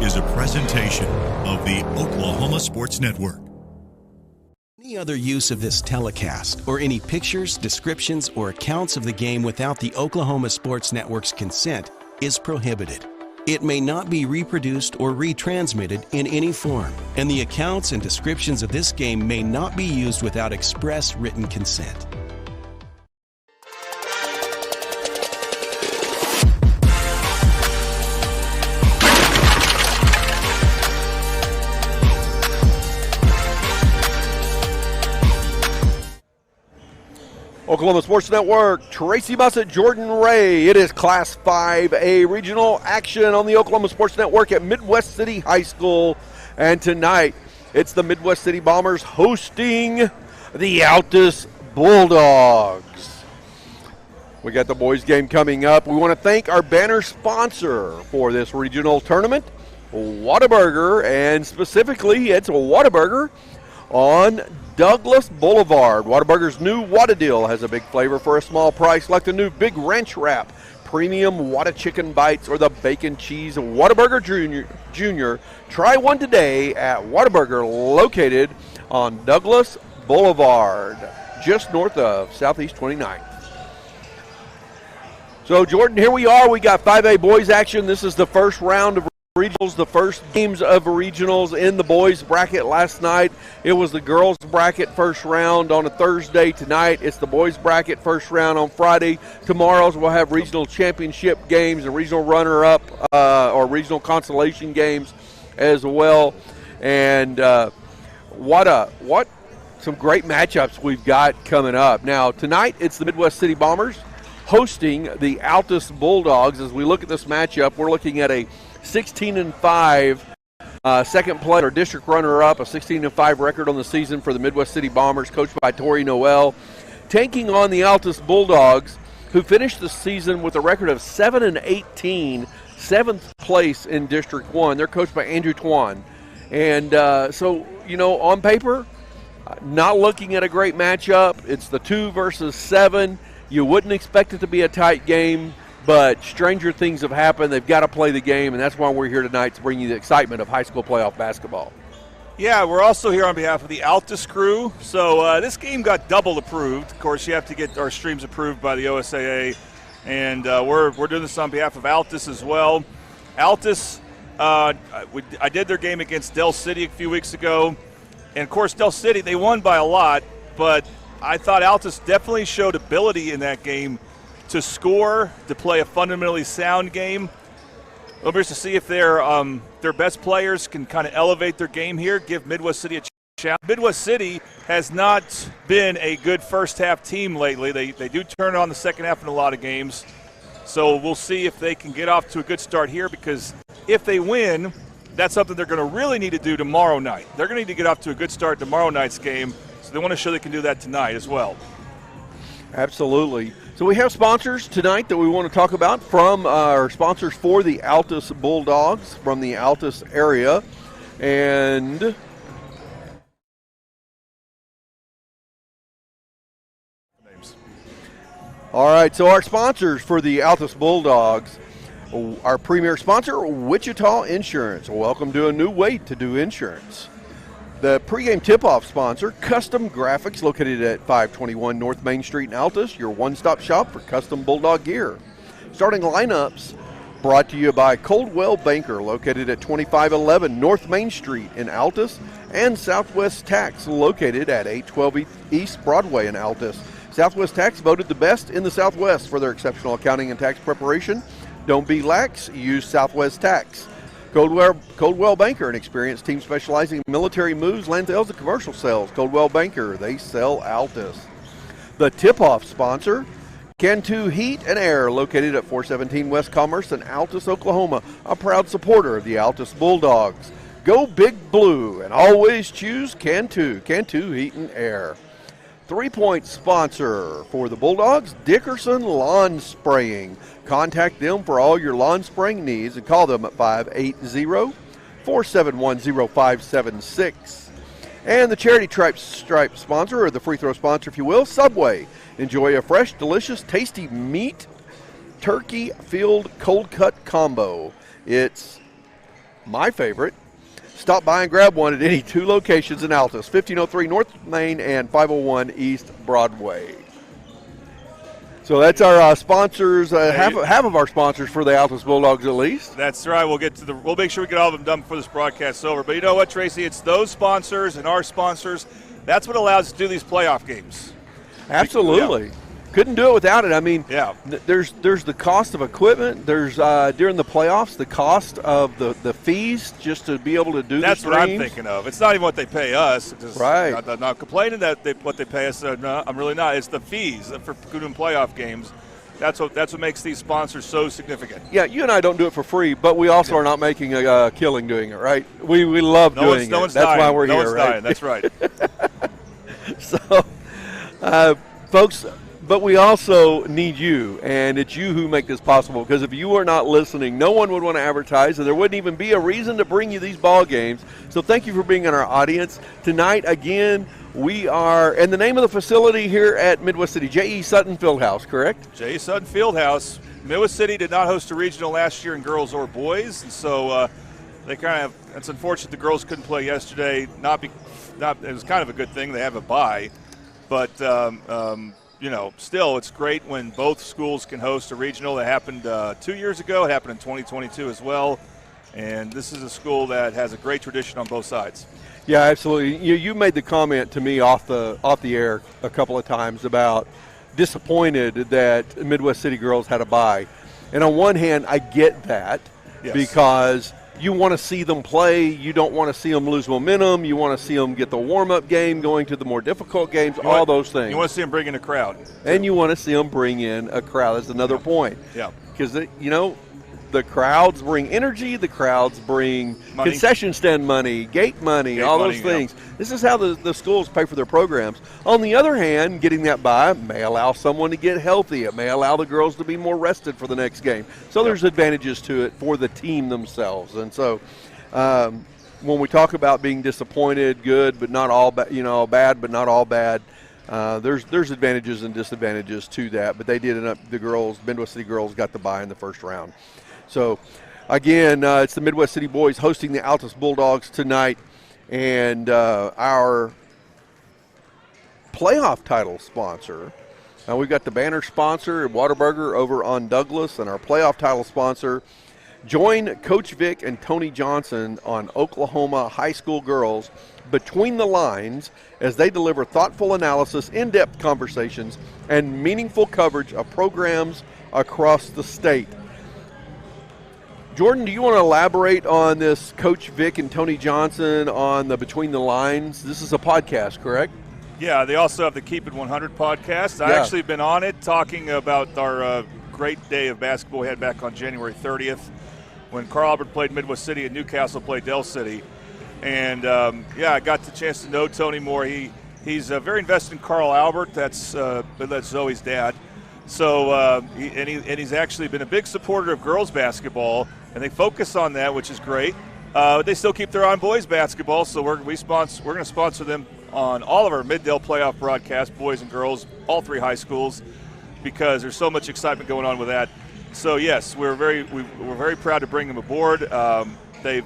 is a presentation of the Oklahoma Sports Network. Any other use of this telecast or any pictures, descriptions, or accounts of the game without the Oklahoma Sports Network's consent is prohibited. It may not be reproduced or retransmitted in any form, and the accounts and descriptions of this game may not be used without express written consent. Oklahoma Sports Network, Tracy Mussett, Jordan Ray. It is Class 5A regional action on the Oklahoma Sports Network at Midwest City High School. And tonight, it's the Midwest City Bombers hosting the Altus Bulldogs. We got the boys game coming up. We want to thank our banner sponsor for this regional tournament, Whataburger, and specifically, it's Whataburger on Douglas Boulevard. Whataburger's new Whata Deal has a big flavor for a small price, like the new Big Ranch Wrap, Premium Whata Chicken Bites, or the Bacon Cheese Whataburger Junior. Try one today at Whataburger, located on Douglas Boulevard, just north of Southeast 29th. So, Jordan, here we are. We got 5A boys action. This is the first round of regionals, the first games of regionals in the boys bracket last night. It was the girls bracket first round on a Thursday. Tonight it's the boys bracket first round on Friday. Tomorrow's we'll have regional championship games and regional runner-up or regional consolation games as well. And what some great matchups we've got coming up. Now tonight it's the Midwest City Bombers hosting the Altus Bulldogs. As we look at this matchup, we're looking at a 16-5 second place or district runner-up, a 16-5 record on the season for the Midwest City Bombers, coached by Tori Noel, taking on the Altus Bulldogs, who finished the season with a record of 7-18, seventh place in District 1. They're coached by Andrew Twan. And so, you know, on paper, not looking at a great matchup. It's the 2 versus 7. You wouldn't expect it to be a tight game, but stranger things have happened. They've got to play the game, and that's why we're here tonight, to bring you the excitement of high school playoff basketball. Yeah, we're also here on behalf of the Altus crew. So this game got double approved. Of course, you have to get our streams approved by the OSAA, and we're doing this on behalf of Altus as well. Altus, I did their game against Del City a few weeks ago, and of course, Del City, they won by a lot, but I thought Altus definitely showed ability in that game to score, to play a fundamentally sound game. We'll be to see if their best players can kind of elevate their game here, give Midwest City a challenge. Midwest City has not been a good first-half team lately. They do turn on the second half in a lot of games. So we'll see if they can get off to a good start here, because if they win, that's something they're going to really need to do tomorrow night. They're going to need to get off to a good start tomorrow night's game, so they want to show they can do that tonight as well. Absolutely. So we have sponsors tonight that we want to talk about from our sponsors for the Altus Bulldogs from the Altus area. And all right, so our sponsors for the Altus Bulldogs, our premier sponsor, Wichita Insurance. Welcome to a new way to do insurance. The pregame tip-off sponsor, Custom Graphics, located at 521 North Main Street in Altus, your one-stop shop for custom Bulldog gear. Starting lineups brought to you by Coldwell Banker, located at 2511 North Main Street in Altus, and Southwest Tax, located at 812 East Broadway in Altus. Southwest Tax voted the best in the Southwest for their exceptional accounting and tax preparation. Don't be lax, use Southwest Tax. Coldwell Banker, an experienced team specializing in military moves, land sales, and commercial sales. Coldwell Banker, they sell Altus. The tip-off sponsor, Cantu Heat and Air, located at 417 West Commerce in Altus, Oklahoma, a proud supporter of the Altus Bulldogs. Go Big Blue and always choose Cantu Heat and Air. 3-point sponsor for the Bulldogs, Dickerson Lawn Spraying. Contact them for all your lawn spraying needs and call them at 580-471-0576. And the charity stripe sponsor, or the free throw sponsor, if you will, Subway. Enjoy a fresh, delicious, tasty meat turkey field cold cut combo. It's my favorite. Stop by and grab one at any two locations in Altus, 1503 North Main and 501 East Broadway. So that's our sponsors, half of our sponsors for the Altus Bulldogs at least. That's right. We'll make sure we get all of them done before this broadcast's over. But you know what, Tracy? It's those sponsors and our sponsors. That's what allows us to do these playoff games. Absolutely. Yeah. Couldn't do it without it. I mean, yeah. There's the cost of equipment. There's during the playoffs the cost of the fees just to be able to do. That's the what I'm thinking of. It's not even what they pay us. Right. I'm not complaining that what they pay us. No, I'm really not. It's the fees for doing playoff games. That's what makes these sponsors so significant. Yeah, you and I don't do it for free, but we also are not making a killing doing it, right? We love doing it. That's dying. why we're no here, one's right? Dying. That's right. So, folks. But we also need you, and it's you who make this possible, because if you are not listening, no one would want to advertise, and there wouldn't even be a reason to bring you these ball games. So thank you for being in our audience. Tonight, again, we are, and the name of the facility here at Midwest City, J.E. Sutton Fieldhouse, correct? J.E. Sutton Fieldhouse. Midwest City did not host a regional last year in girls or boys, and so it's unfortunate the girls couldn't play yesterday. It was kind of a good thing. They have a bye, but still, it's great when both schools can host a regional. That happened 2 years ago. It happened in 2022 as well. And this is a school that has a great tradition on both sides. Yeah, absolutely. You made the comment to me off the air a couple of times about disappointed that Midwest City girls had a bye. And on one hand, I get that because you want to see them play. You don't want to see them lose momentum. You want to see them get the warm-up game, going to the more difficult games, all those things. You want to see them bring in a crowd. And you want to see them bring in a crowd. That's another point. Yeah. Because, the crowds bring energy. The crowds bring money. Concession stand money, gate money, all those things. Yeah. This is how the schools pay for their programs. On the other hand, getting that bye may allow someone to get healthy. It may allow the girls to be more rested for the next game. So there's advantages to it for the team themselves. And so when we talk about being disappointed, good but not all bad, bad but not all bad, there's advantages and disadvantages to that. But they did end up, the girls, Midwest City girls, got the bye in the first round. So, again, it's the Midwest City boys hosting the Altus Bulldogs tonight. And our playoff title sponsor, we've got the banner sponsor, Whataburger, over on Douglas, and our playoff title sponsor. Join Coach Vic and Tony Johnson on Oklahoma high school girls Between the Lines as they deliver thoughtful analysis, in-depth conversations, and meaningful coverage of programs across the state. Jordan, do you want to elaborate on this Coach Vic and Tony Johnson on the Between the Lines? This is a podcast, correct? Yeah, they also have the Keep It 100 podcast. I've actually been on it talking about our great day of basketball we had back on January 30th when Carl Albert played Midwest City and Newcastle played Dell City. And, I got the chance to know Tony more. He's very invested in Carl Albert. That's Zoe's dad. So he's actually been a big supporter of girls basketball, and they focus on that, which is great. They still keep their eye on boys basketball, so we're going to sponsor them on all of our Mid-Dale playoff broadcasts, boys and girls, all three high schools, because there's so much excitement going on with that. So yes, we're very proud to bring them aboard. They've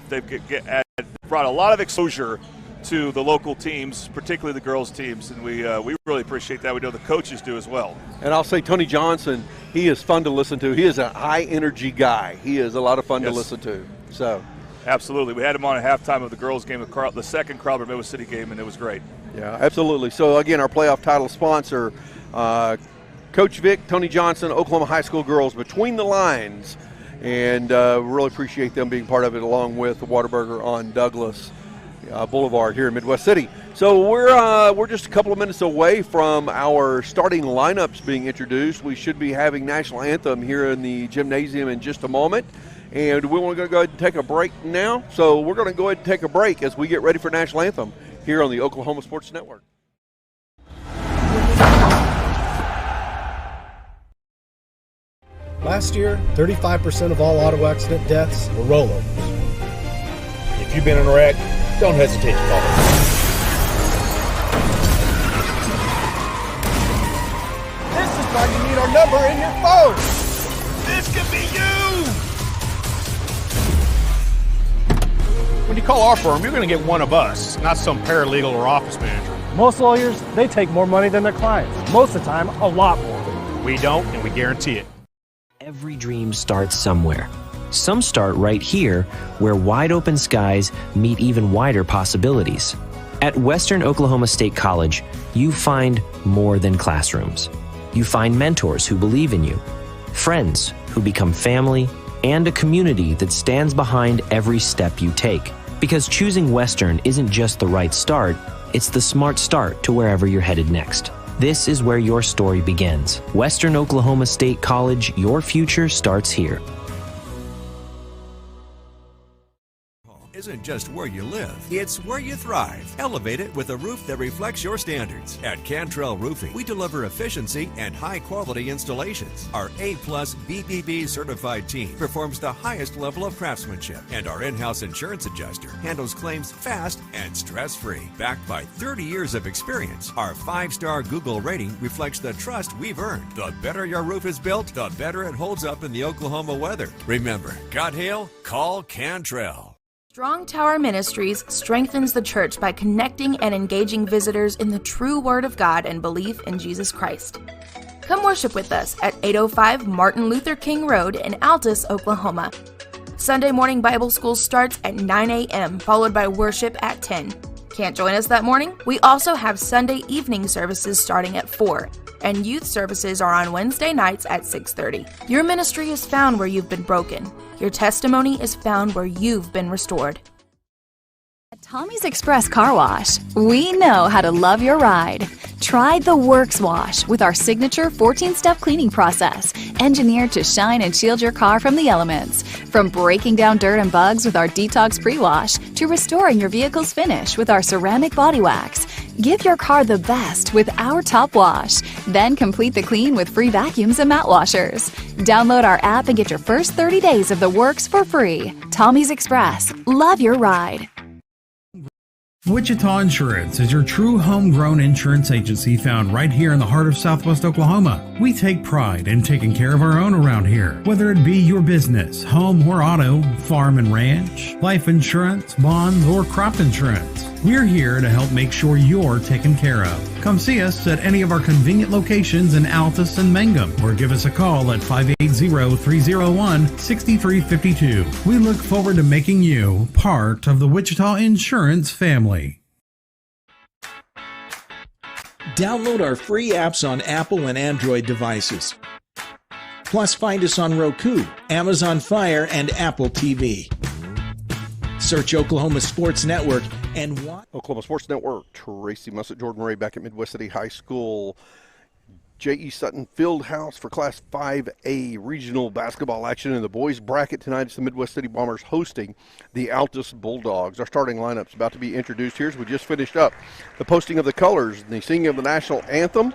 brought a lot of exposure to the local teams, particularly the girls' teams, and we really appreciate that. We know the coaches do as well. And I'll say Tony Johnson, he is fun to listen to. He is a high-energy guy. He is a lot of fun to listen to. So, absolutely. We had him on at halftime of the girls' game, the second Carlton Midwest City game, and it was great. Yeah, absolutely. So, again, our playoff title sponsor, Coach Vic, Tony Johnson, Oklahoma High School girls, Between the Lines, and really appreciate them being part of it, along with the Whataburger on Douglas Boulevard here in Midwest City. So we're just a couple of minutes away from our starting lineups being introduced. We should be having National Anthem here in the gymnasium in just a moment. And we want to go ahead and take a break now. So we're going to go ahead and take a break as we get ready for National Anthem here on the Oklahoma Sports Network. Last year, 35% of all auto accident deaths were rollovers. If you've been in a wreck, don't hesitate to call us. This is why you need our number in your phone. This could be you! When you call our firm, you're going to get one of us, not some paralegal or office manager. Most lawyers, they take more money than their clients. Most of the time, a lot more. We don't, and we guarantee it. Every dream starts somewhere. Some start right here, where wide open skies meet even wider possibilities. At Western Oklahoma State College, you find more than classrooms. You find mentors who believe in you, friends who become family, and a community that stands behind every step you take. Because choosing Western isn't just the right start, it's the smart start to wherever you're headed next. This is where your story begins. Western Oklahoma State College, your future starts here. Isn't just where you live, it's where you thrive. Elevate it with a roof that reflects your standards. At Cantrell Roofing, we deliver efficiency and high-quality installations. Our A-plus BBB certified team performs the highest level of craftsmanship, and our in-house insurance adjuster handles claims fast and stress-free. Backed by 30 years of experience, our 5-star Google rating reflects the trust we've earned. The better your roof is built, the better it holds up in the Oklahoma weather. Remember, got hail? Call Cantrell. Strong Tower Ministries strengthens the church by connecting and engaging visitors in the true Word of God and belief in Jesus Christ. Come worship with us at 805 Martin Luther King Road in Altus, Oklahoma. Sunday morning Bible school starts at 9 a.m., followed by worship at 10. Can't join us that morning? We also have Sunday evening services starting at 4, and youth services are on Wednesday nights at 6:30. Your ministry is found where you've been broken. Your testimony is found where you've been restored. At Tommy's Express Car Wash, we know how to love your ride. Try the Works Wash with our signature 14-step cleaning process, engineered to shine and shield your car from the elements. From breaking down dirt and bugs with our Detox Pre-Wash to restoring your vehicle's finish with our ceramic body wax. Give your car the best with our Top Wash. Then complete the clean with free vacuums and mat washers. Download our app and get your first 30 days of the works for free. Tommy's Express. Love your ride. Wichita Insurance is your true homegrown insurance agency found right here in the heart of Southwest Oklahoma. We take pride in taking care of our own around here, whether it be your business, home or auto, farm and ranch, life insurance, bonds, or crop insurance. We're here to help make sure you're taken care of. Come see us at any of our convenient locations in Altus and Mangum, or give us a call at 580-301-6352. We look forward to making you part of the Wichita Insurance family. Download our free apps on Apple and Android devices. Plus, find us on Roku, Amazon Fire, and Apple TV. Search Oklahoma Sports Network and watch. Oklahoma Sports Network, Tracy Mussett, Jordan Ray back at Midwest City High School. J.E. Sutton Fieldhouse for Class 5A regional basketball action in the boys bracket tonight. It's the Midwest City Bombers hosting the Altus Bulldogs. Our starting lineup's about to be introduced here as we just finished up the posting of the colors and the singing of the national anthem.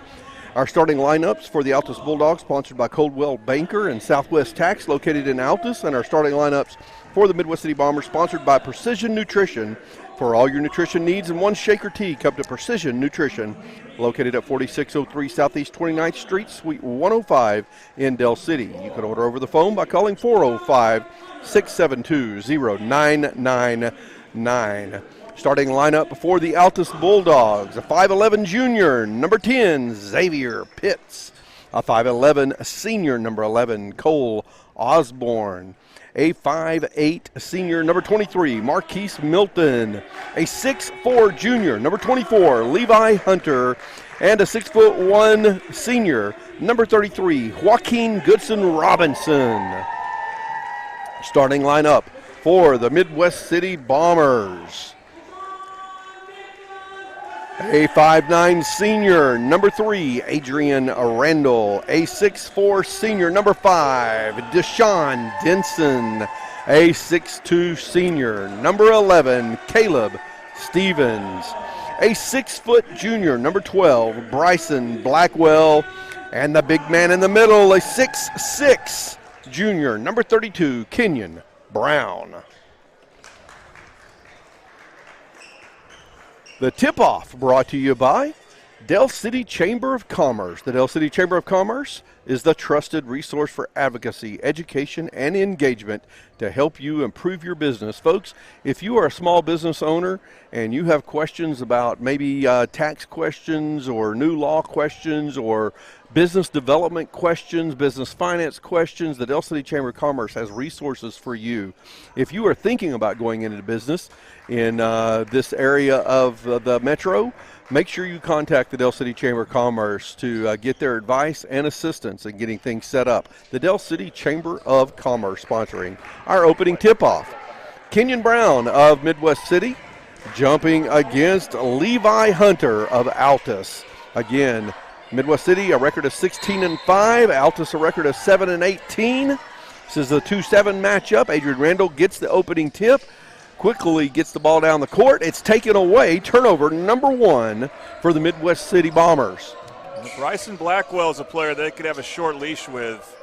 Our starting lineups for the Altus Bulldogs, sponsored by Coldwell Banker and Southwest Tax, located in Altus, and our starting lineups for the Midwest City Bombers, sponsored by Precision Nutrition. For all your nutrition needs in one shaker tea, come to Precision Nutrition, located at 4603 Southeast 29th Street, Suite 105 in Del City. You can order over the phone by calling 405-672-0999. Starting lineup for the Altus Bulldogs, a 5'11 junior, number 10, Xavier Pitts. A 5'11 senior, number 11, Cole Osborne. A 5'8 senior, number 23, Marquise Milton. A 6'4 junior, number 24, Levi Hunter. And a 6'1 senior, number 33, Joaquin Goodson Robinson. Starting lineup for the Midwest City Bombers. A 5'9 senior, number 3, Adrian Randall. A 6'4 senior, number 5, Deshaun Denson. A 6'2 senior, number 11, Caleb Stevens. A 6-foot junior, number 12, Bryson Blackwell. And the big man in the middle, a 6'6 junior, number 32, Kenyon Brown. The tip-off brought to you by Del City Chamber of Commerce. The Del City Chamber of Commerce is the trusted resource for advocacy, education, and engagement to help you improve your business. Folks, if you are a small business owner and you have questions about maybe tax questions or new law questions or business development questions, business finance questions, the Del City Chamber of Commerce has resources for you. If you are thinking about going into business in this area of the metro, make sure you contact the Del City Chamber of Commerce to get their advice and assistance in getting things set up. The Del City Chamber of Commerce sponsoring our opening tip-off. Kenyon Brown of Midwest City jumping against Levi Hunter of Altus. Again, Midwest City a record of 16-5, Altus a record of 7-18. This is a 2-7 matchup. Adrian Randall gets the opening tip. Quickly gets the ball down the court. It's taken away. Turnover number 1 for the Midwest City Bombers. Bryson Blackwell is a player they could have a short leash with.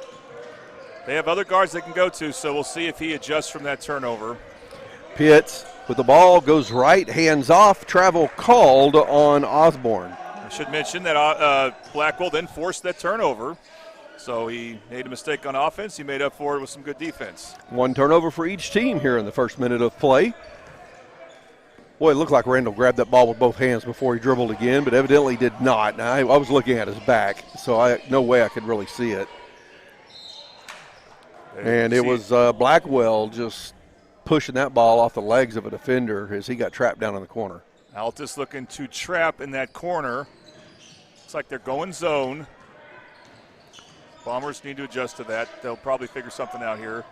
They have other guards they can go to, so we'll see if he adjusts from that turnover. Pitts with the ball goes right, hands off, travel called on Osborne. I should mention that Blackwell then forced that turnover. So he made a mistake on offense. He made up for it with some good defense. 1 turnover for each team here in the first minute of play. Boy, it looked like Randall grabbed that ball with both hands before he dribbled again, but evidently did not. Now, I was looking at his back, so no way I could really see it. And it was Blackwell just pushing that ball off the legs of a defender as he got trapped down in the corner. Altus looking to trap in that corner. Looks like they're going zone. Bombers need to adjust to that. They'll probably figure something out here.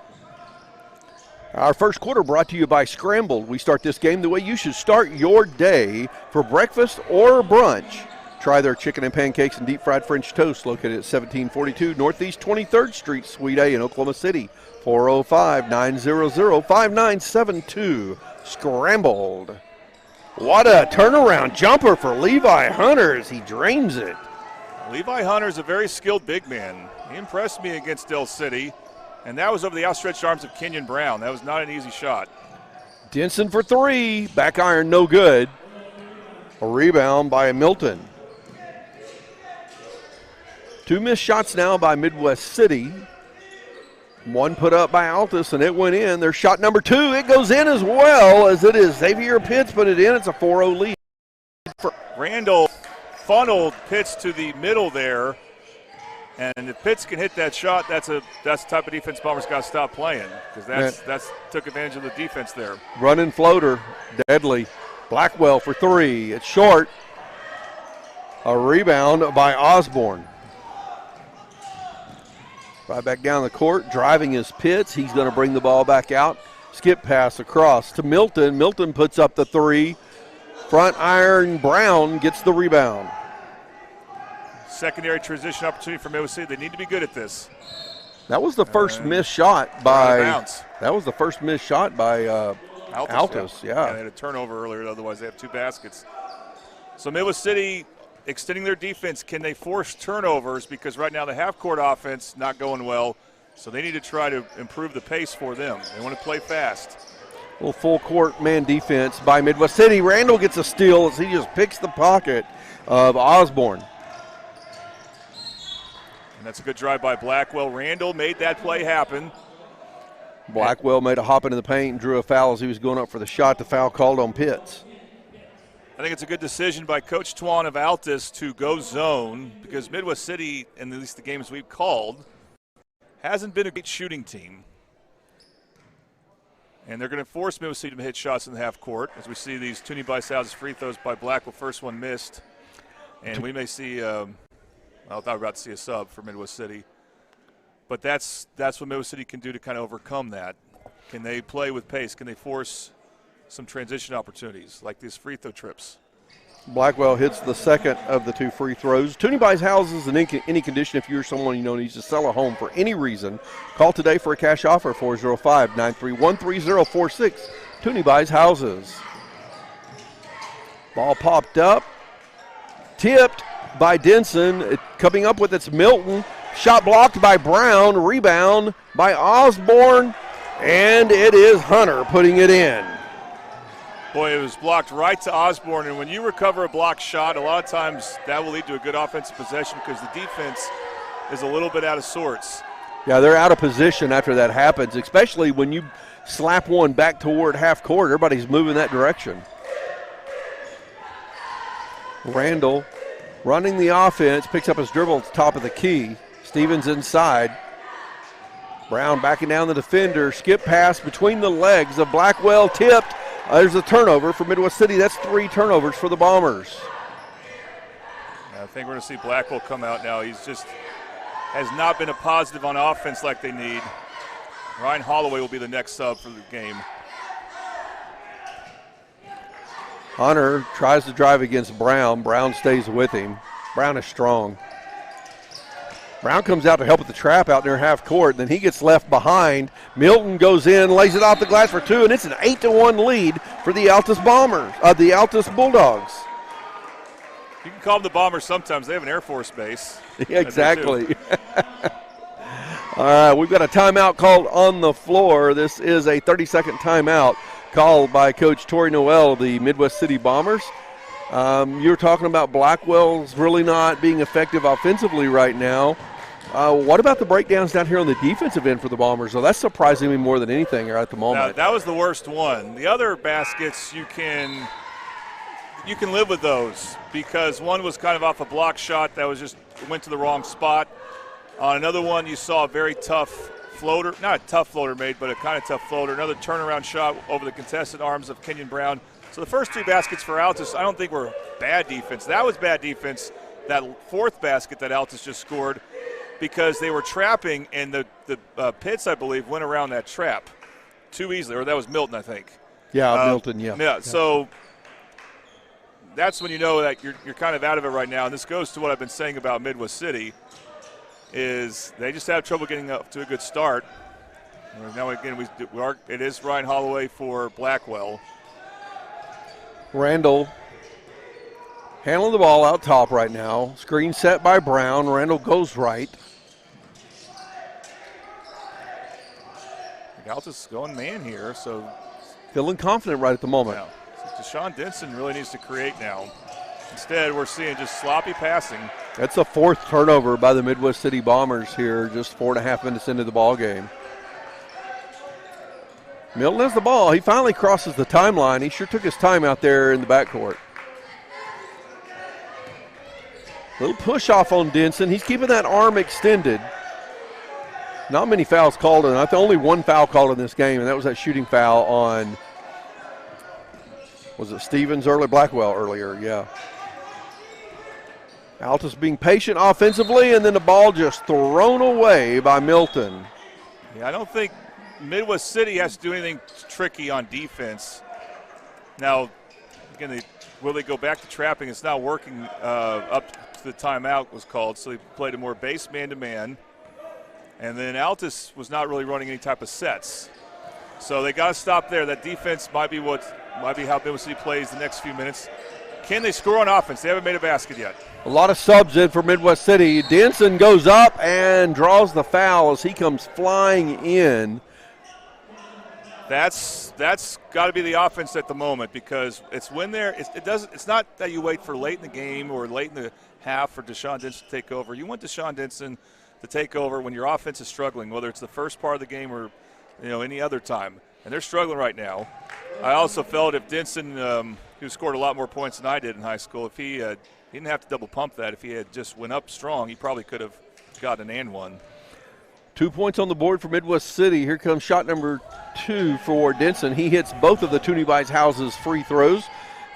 Our first quarter brought to you by Scrambled. We start this game the way you should start your day for breakfast or brunch. Try their chicken and pancakes and deep fried French toast located at 1742 Northeast 23rd Street, Suite A in Oklahoma City. 405-900-5972. Scrambled. What a turnaround jumper for Levi Hunter as he drains it. Levi Hunter is a very skilled big man. He impressed me against Del City, and that was over the outstretched arms of Kenyon Brown. That was not an easy shot. Denson for 3. Back iron, no good. A rebound by Milton. 2 missed shots now by Midwest City. 1 put up by Altus, and it went in. Their shot number 2. It goes in as well as it is. Xavier Pitts put it in. It's a 4-0 lead. Randall funneled Pitts to the middle there, and if Pitts can hit that shot, that's the type of defense Bombers got to stop playing, because that's took advantage of the defense there. Running floater, deadly. Blackwell for 3. It's short. A rebound by Osborne. Right back down the court, driving is Pitts. He's going to bring the ball back out. Skip pass across to Milton. Milton puts up the 3. Front iron, Brown gets the rebound. Secondary transition opportunity for Midwest City. They need to be good at this. That was the first missed shot by. That was the first missed shot by Altus. Yeah. They had a turnover earlier. Otherwise, they have 2 baskets. So Midwest City extending their defense. Can they force turnovers? Because right now the half-court offense not going well. So they need to try to improve the pace for them. They want to play fast. Little full court man defense by Midwest City. Randall gets a steal as he just picks the pocket of Osborne. And that's a good drive by Blackwell. Randall made that play happen. Blackwell made a hop into the paint and drew a foul as he was going up for the shot. The foul called on Pitts. I think it's a good decision by Coach Twan of Altus to go zone, because Midwest City, in at least the games we've called, hasn't been a great shooting team. And they're going to force Midwest City to hit shots in the half court, as we see these Toonie Bice's free throws by Blackwell. First one missed. And we may see, I thought we were about to see a sub for Midwest City. But that's what Midwest City can do to kind of overcome that. Can they play with pace? Can they force some transition opportunities like these free throw trips? Blackwell hits the second of the 2 free throws. Toonie buys houses in any condition. If you're someone you know needs to sell a home for any reason, call today for a cash offer, 405-931-3046. Toonie buys houses. Ball popped up. Tipped by Denson. Coming up with it's Milton. Shot blocked by Brown. Rebound by Osborne. And it is Hunter putting it in. Boy, it was blocked right to Osborne, and when you recover a blocked shot, a lot of times that will lead to a good offensive possession because the defense is a little bit out of sorts. Yeah, they're out of position after that happens, especially when you slap one back toward half court. Everybody's moving that direction. Randall running the offense, picks up his dribble at the top of the key. Stevens inside. Brown backing down the defender. Skip pass between the legs of Blackwell, tipped. There's a turnover for Midwest City. That's 3 turnovers for the Bombers. I think we're going to see Blackwell come out now. He's just has not been a positive on offense like they need. Ryan Holloway will be the next sub for the game. Hunter tries to drive against Brown. Brown stays with him. Brown is strong. Brown comes out to help with the trap out near half court. Then he gets left behind. Milton goes in, lays it off the glass for 2, and it's an 8-1 lead for the Altus Bombers, the Altus Bulldogs. You can call them the Bombers sometimes. They have an Air Force base. Yeah, exactly. All right, we've got a timeout called on the floor. This is a 30-second timeout called by Coach Tori Noel of the Midwest City Bombers. You were talking about Blackwell's really not being effective offensively right now. What about the breakdowns down here on the defensive end for the Bombers? So that's surprising me more than anything at the moment. Now, that was the worst one. The other baskets you can live with those because one was kind of off a block shot that was just went to the wrong spot. On another one, you saw a very tough floater, not a tough floater made, but a kind of tough floater. Another turnaround shot over the contested arms of Kenyon Brown. So the first 2 baskets for Altus, I don't think were bad defense. That was bad defense, that 4th basket that Altus just scored, because they were trapping, and the Pitts, I believe, went around that trap too easily. Or that was Milton, I think. Yeah, Milton, yeah. Yeah, so that's when you know that you're kind of out of it right now. And this goes to what I've been saying about Midwest City, is they just have trouble getting up to a good start. Now, again, it is Ryan Holloway for Blackwell. Randall handling the ball out top right now. Screen set by Brown. Randall goes right. Altus going man here, so feeling confident right at the moment. Yeah. Deshaun Denson really needs to create now. Instead, we're seeing just sloppy passing. That's the 4th turnover by the Midwest City Bombers here, just 4.5 minutes into the ball game. Milton has the ball. He finally crosses the timeline. He sure took his time out there in the backcourt. Little push off on Denson. He's keeping that arm extended. Not many fouls called, and I think only 1 foul called in this game, and that was that shooting foul on, was it Stevens earlier? Blackwell earlier, yeah. Altus being patient offensively, and then the ball just thrown away by Milton. Yeah, I don't think Midwest City has to do anything tricky on defense. Now, again, will they go back to trapping? It's not working up to the timeout was called, so they played a more base man-to-man. And then Altus was not really running any type of sets. So they got to stop there. That defense might be how Midwest City plays the next few minutes. Can they score on offense? They haven't made a basket yet. A lot of subs in for Midwest City. Denson goes up and draws the foul as he comes flying in. That's got to be the offense at the moment, because it's when they're it's not that you wait for late in the game or late in the half for Deshaun Denson to take over. You want Deshaun Denson to take over when your offense is struggling, whether it's the first part of the game or any other time. And they're struggling right now. I also felt if Denson, who scored a lot more points than I did in high school, if he didn't have to double pump that, if he had just went up strong, he probably could have gotten an and one. 2 points on the board for Midwest City. Here comes shot number 2 for Denson. He hits both of the Toonie Bites Houses free throws.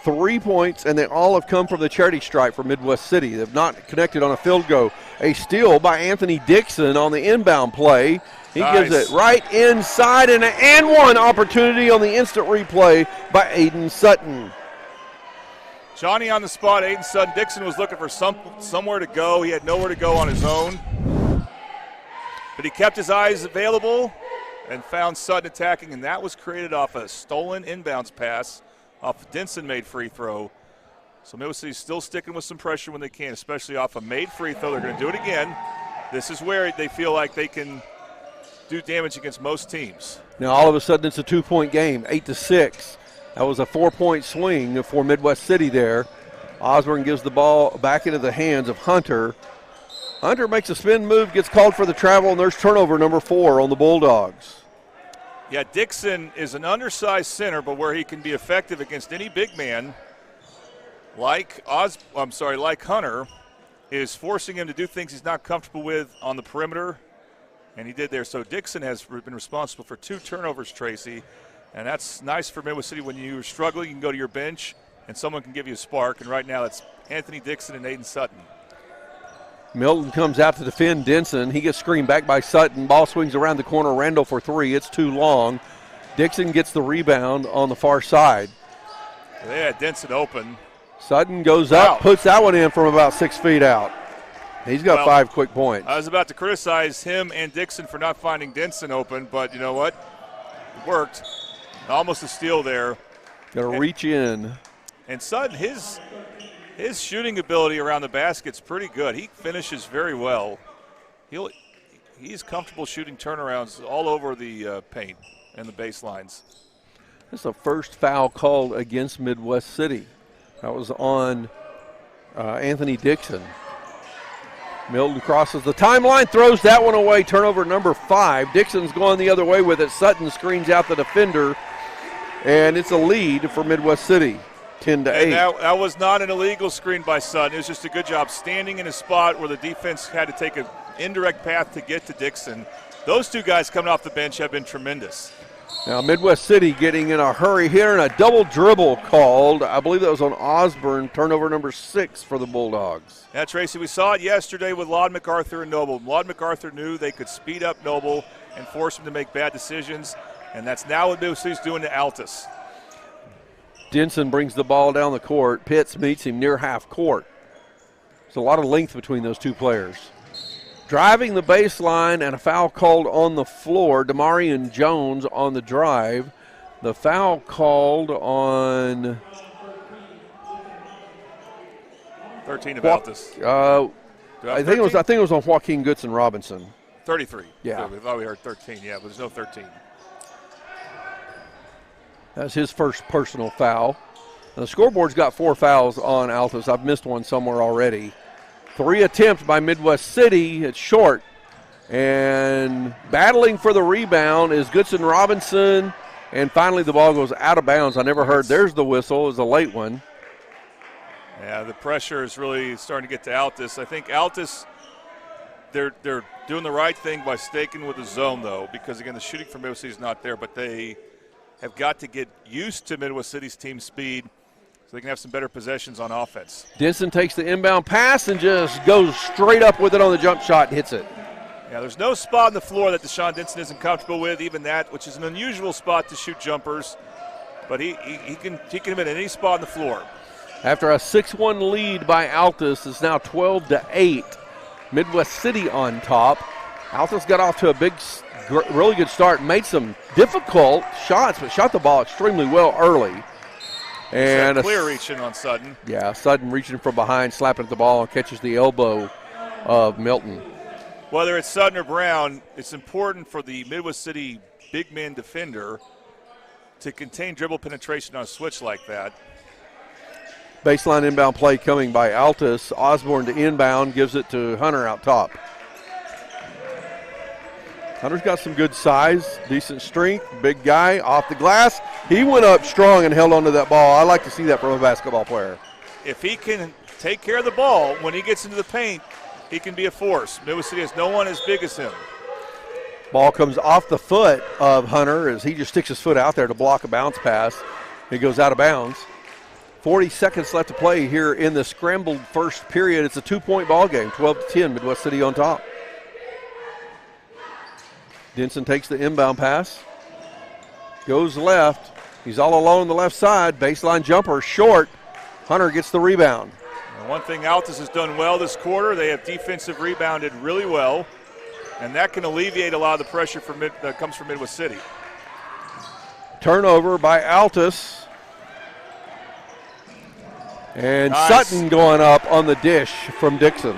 3 points, and they all have come from the charity stripe for Midwest City. They've not connected on a field goal. A steal by Anthony Dixon on the inbound play. He gives it right inside, and an and one opportunity on the instant replay by Aiden Sutton. Johnny on the spot. Aiden Sutton. Dixon was looking for somewhere to go. He had nowhere to go on his own. But he kept his eyes available and found Sutton attacking, and that was created off a stolen inbounds pass off a Denson-made free throw. So Midwest City's still sticking with some pressure when they can, especially off a made free throw. They're going to do it again. This is where they feel like they can do damage against most teams. Now all of a sudden it's a 2-point game, 8-6. That was a 4-point swing for Midwest City there. Osborne gives the ball back into the hands of Hunter. Hunter makes a spin move, gets called for the travel, and there's turnover number 4 on the Bulldogs. Yeah, Dixon is an undersized center, but where he can be effective against any big man, like Hunter, is forcing him to do things he's not comfortable with on the perimeter, and he did there. So Dixon has been responsible for 2 turnovers, Tracy, and that's nice for Midwest City. When you're struggling, you can go to your bench, and someone can give you a spark, and right now it's Anthony Dixon and Aiden Sutton. Milton comes out to defend Denson. He gets screened back by Sutton. Ball swings around the corner. Randall for 3. It's too long. Dixon gets the rebound on the far side. They had Denson open. Sutton goes up, puts that one in from about 6 feet out. He's got 5 quick points. I was about to criticize him and Dixon for not finding Denson open, but you know what? It worked. Almost a steal there. Got to reach in. And Sutton, his shooting ability around the basket's pretty good. He finishes very well. He's comfortable shooting turnarounds all over the paint and the baselines. This is the first foul called against Midwest City. That was on Anthony Dixon. Milton crosses the timeline, throws that one away. Turnover number 5. Dixon's going the other way with it. Sutton screens out the defender, and it's a lead for Midwest City. 10-8. And that was not an illegal screen by Sutton. It was just a good job standing in a spot where the defense had to take an indirect path to get to Dixon. Those 2 guys coming off the bench have been tremendous. Now Midwest City getting in a hurry here, and a double dribble called. I believe that was on Osborne, turnover number 6 for the Bulldogs. Yeah, Tracy, we saw it yesterday with Laud MacArthur and Noble. Laud MacArthur knew they could speed up Noble and force him to make bad decisions, and that's now what Midwest City's doing to Altus. Denson brings the ball down the court. Pitts meets him near half court. There's a lot of length between those 2 players. Driving the baseline and a foul called on the floor. Demarion Jones on the drive. The foul called on 13 of Altus. I think it was on Joaquin Goodson Robinson. 33. Yeah. We thought we heard 13. Yeah, but there's no 13. That's his first personal foul. And the scoreboard's got 4 fouls on Altus. I've missed one somewhere already. 3 attempts by Midwest City. It's short. And battling for the rebound is Goodson Robinson. And finally the ball goes out of bounds. I never heard. There's the whistle. It was a late one. Yeah, the pressure is really starting to get to Altus. I think Altus, they're doing the right thing by staking with the zone, though, because, again, the shooting from Midwest City is not there, but they have got to get used to Midwest City's team speed so they can have some better possessions on offense. Denson takes the inbound pass and just goes straight up with it on the jump shot and hits it. Yeah, there's no spot on the floor that Deshaun Denson isn't comfortable with, even that, which is an unusual spot to shoot jumpers. But he can hit any spot on the floor. After a 6-1 lead by Altus, it's now 12-8. Midwest City on top. Altus got off to a really good start, made some difficult shots, but shot the ball extremely well early. And clear reaching on Sutton. Yeah, Sutton reaching from behind, slapping at the ball, and catches the elbow of Milton. Whether it's Sutton or Brown, it's important for the Midwest City big man defender to contain dribble penetration on a switch like that. Baseline inbound play coming by Altus. Osborne to inbound, gives it to Hunter out top. Hunter's got some good size, decent strength, big guy, off the glass. He went up strong and held onto that ball. I like to see that from a basketball player. If he can take care of the ball when he gets into the paint, he can be a force. Midwest City has no one as big as him. Ball comes off the foot of Hunter as he just sticks his foot out there to block a bounce pass. He goes out of bounds. 40 seconds left to play here in the scrambled first period. It's a 2-point ball game, 12-10, Midwest City on top. Denson takes the inbound pass, goes left. He's all alone on the left side. Baseline jumper, short. Hunter gets the rebound. And one thing Altus has done well this quarter, they have defensive rebounded really well, and that can alleviate a lot of the pressure that comes from Midwest City. Turnover by Altus. And nice. Sutton going up on the dish from Dixon.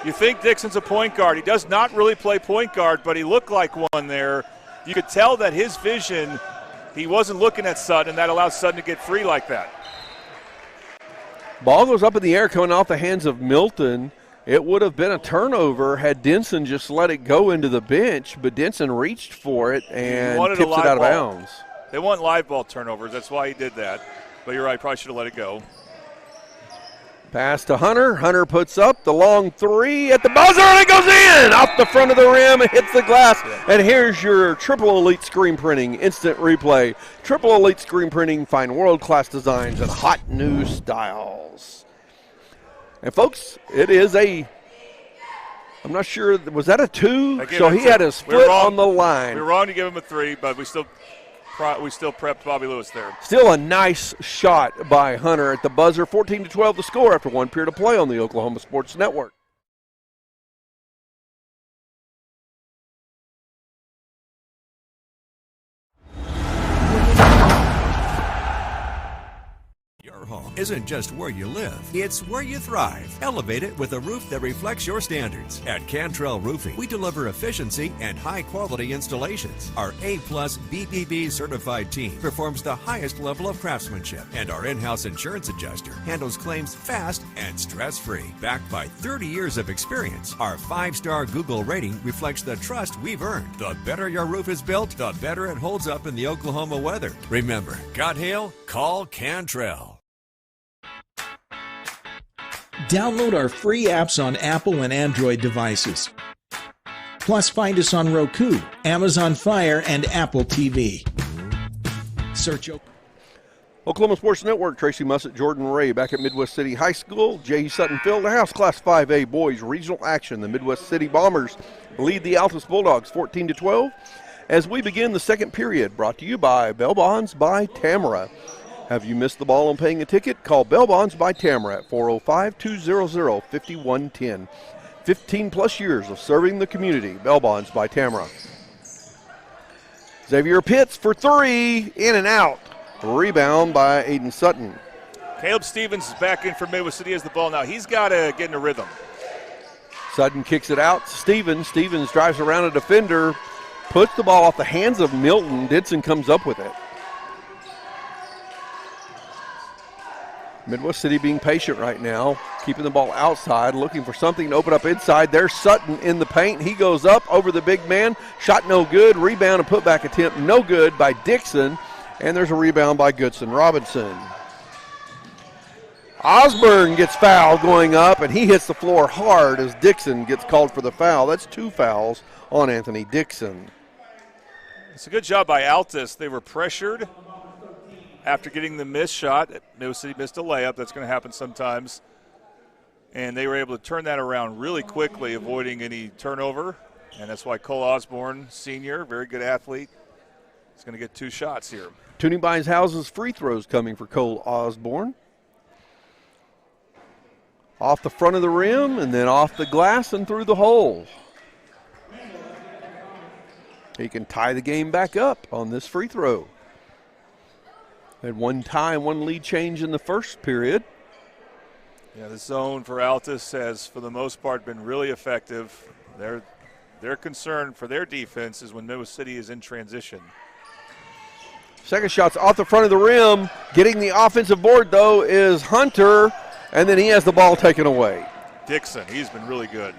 You think Dixon's a point guard. He does not really play point guard, but he looked like one there. You could tell that his vision he wasn't looking at Sutton, and that allows Sutton to get free like that. Ball goes up in the air coming off the hands of Milton. It would have been a turnover had Denson just let it go into the bench, but Denson reached for it and tips it out of bounds. They want live ball turnovers. That's why he did that. But you're right, probably should have let it go. Pass to Hunter. Hunter puts up the long three at the buzzer, and it goes in! Off the front of the rim, it hits the glass. And here's your Triple Elite Screen Printing Instant Replay. Triple Elite Screen Printing, find world-class designs and hot new styles. And, folks, it is I'm not sure, was that a 2? So he had his foot on the line. We were wrong to give him a 3, but we still prepped Bobby Lewis there. Still a nice shot by Hunter at the buzzer. 14-12 the score after 1 period of play on the Oklahoma Sports Network. Your home isn't just where you live, it's where you thrive. Elevate it with a roof that reflects your standards. At Cantrell Roofing, we deliver efficiency and high-quality installations. Our A-plus BBB certified team performs the highest level of craftsmanship, and our in-house insurance adjuster handles claims fast and stress-free. Backed by 30 years of experience, our 5-star Google rating reflects the trust we've earned. The better your roof is built, the better it holds up in the Oklahoma weather. Remember, got hail? Call Cantrell. Download our free apps on Apple and Android devices. Plus, find us on Roku, Amazon Fire, and Apple TV. Search Oklahoma Sports Network, Tracy Mussett, Jordan Ray back at Midwest City High School. J.E. Sutton Field House, Class 5A boys regional action. The Midwest City Bombers lead the Altus Bulldogs 14-12 as we begin the second period, brought to you by Bell Bonds by Tamara. Have you missed the ball on paying a ticket? Call Bell Bonds by Tamara at 405-200-5110. 15-plus years of serving the community. Bell Bonds by Tamara. Xavier Pitts for 3, in and out. Rebound by Aiden Sutton. Caleb Stevens is back in for Midwest City as the ball now. He's got to get in a rhythm. Sutton kicks it out. Stevens drives around a defender, puts the ball off the hands of Milton. Didson comes up with it. Midwest City being patient right now, keeping the ball outside, looking for something to open up inside. There's Sutton in the paint. He goes up over the big man. Shot no good. Rebound and putback attempt no good by Dixon. And there's a rebound by Goodson Robinson. Osborne gets fouled going up, and he hits the floor hard as Dixon gets called for the foul. That's 2 fouls on Anthony Dixon. It's a good job by Altus. They were pressured after getting the missed shot. Midwest City missed a layup. That's going to happen sometimes. And they were able to turn that around really quickly, avoiding any turnover. And that's why Cole Osborne, senior, very good athlete, is going to get 2 shots here. Tuning by his houses, free throws coming for Cole Osborne. Off the front of the rim and then off the glass and through the hole. He can tie the game back up on this free throw. Had one lead change in the first period. Yeah, the zone for Altus has, for the most part, been really effective. Their concern for their defense is when Midwest City is in transition. Second shot's off the front of the rim. Getting the offensive board, though, is Hunter, and then he has the ball taken away. Dixon, he's been really good.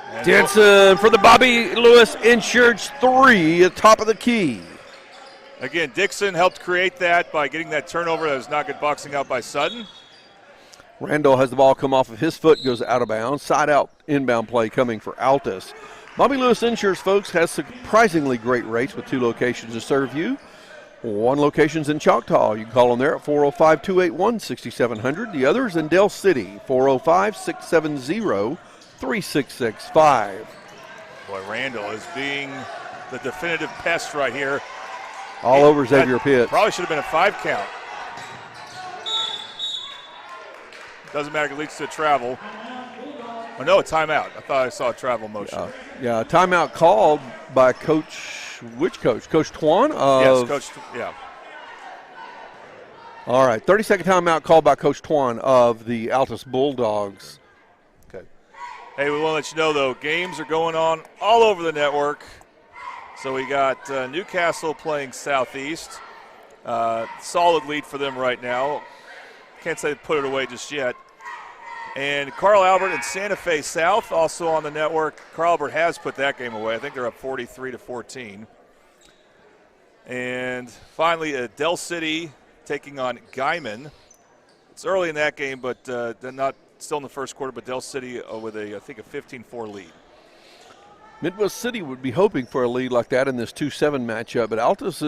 And Denson for the Bobby Lewis insured 3 at top of the key. Again, Dixon helped create that by getting that turnover. That was not good boxing out by Sutton. Randall has the ball come off of his foot, goes out of bounds. Side out inbound play coming for Altus. Bobby Lewis Insurance, folks, has surprisingly great rates with 2 locations to serve you. 1 location's in Choctaw. You can call them there at 405-281-6700. The other's in Del City, 405-670-3665. Boy, Randall is being the definitive pest right here. All over Xavier Pitts. Probably should have been a 5 count. Doesn't matter, it leads to a travel. Oh, no, a timeout. I thought I saw a travel motion. Yeah, a timeout called by Coach, which coach? Coach Twan? Yes, Coach, yeah. All right, 30-second timeout called by Coach Twan of the Altus Bulldogs. Okay. Hey, we want to let you know, though, games are going on all over the network. So we got Newcastle playing Southeast. Solid lead for them right now. Can't say they put it away just yet. And Carl Albert and Santa Fe South also on the network. Carl Albert has put that game away. I think they're up 43-14. And finally, Del City taking on Guyman. It's early in that game, but they're not still in the first quarter, but Del City with I think a 15-4 lead. Midwest City would be hoping for a lead like that in this 2-7 matchup, but Altus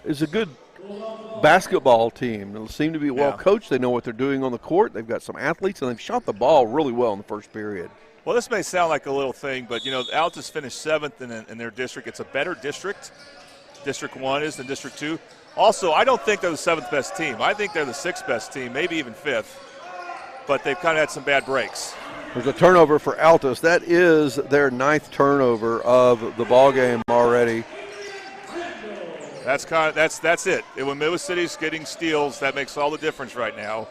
is a good basketball team. They seem to be well coached. They know what they're doing on the court. They've got some athletes, and they've shot the ball really well in the first period. Well, this may sound like a little thing, but, Altus finished 7th in their district. It's a better district. District 1 is than District 2. Also, I don't think they're the 7th best team. I think they're the 6th best team, maybe even 5th. But they've kind of had some bad breaks. There's a turnover for Altus. That is their 9th turnover of the ball game already. That's it. When Midwest City's getting steals, that makes all the difference right now.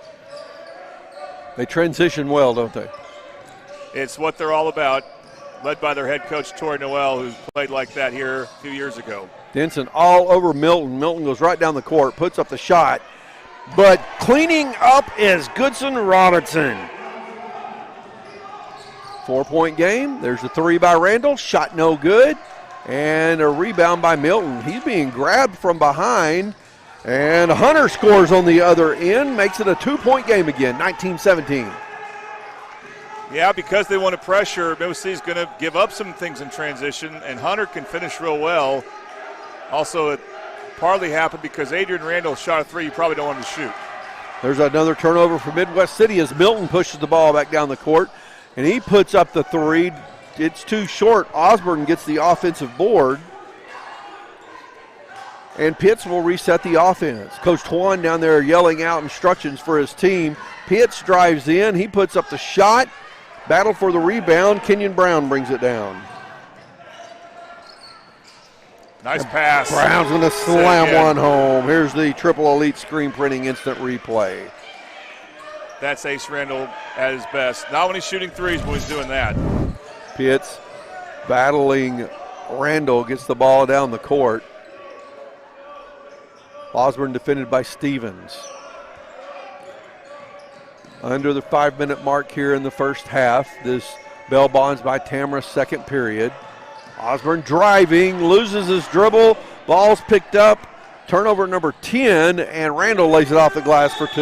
They transition well, don't they? It's what they're all about, led by their head coach, Tori Noel, who played like that here a few years ago. Denson all over Milton. Milton goes right down the court, puts up the shot. But cleaning up is Goodson Robinson. 4-point game. There's a 3 by Randall. Shot no good. And a rebound by Milton. He's being grabbed from behind. And Hunter scores on the other end. Makes it a 2-point game again, 19-17. Yeah, because they want to pressure, Midwest City's going to give up some things in transition, and Hunter can finish real well. Also, it partly happened because Adrian Randall shot a 3 you probably don't want to shoot. There's another turnover for Midwest City as Milton pushes the ball back down the court, and he puts up the 3. It's too short. Osborne gets the offensive board, and Pitts will reset the offense. Coach Twan down there yelling out instructions for his team. Pitts drives in. He puts up the shot. Battle for the rebound. Kenyon Brown brings it down. Nice pass. Brown's going to slam one home. Here's the Triple Elite screen printing instant replay. That's Ace Randall at his best. Not when he's shooting threes, but he's doing that. Pitts battling Randall, gets the ball down the court. Osborne defended by Stevens. Under the 5-minute mark here in the first half. This bell bonds by Tamara's second period. Osborne driving, loses his dribble. Ball's picked up. Turnover number 10, and Randall lays it off the glass for 2.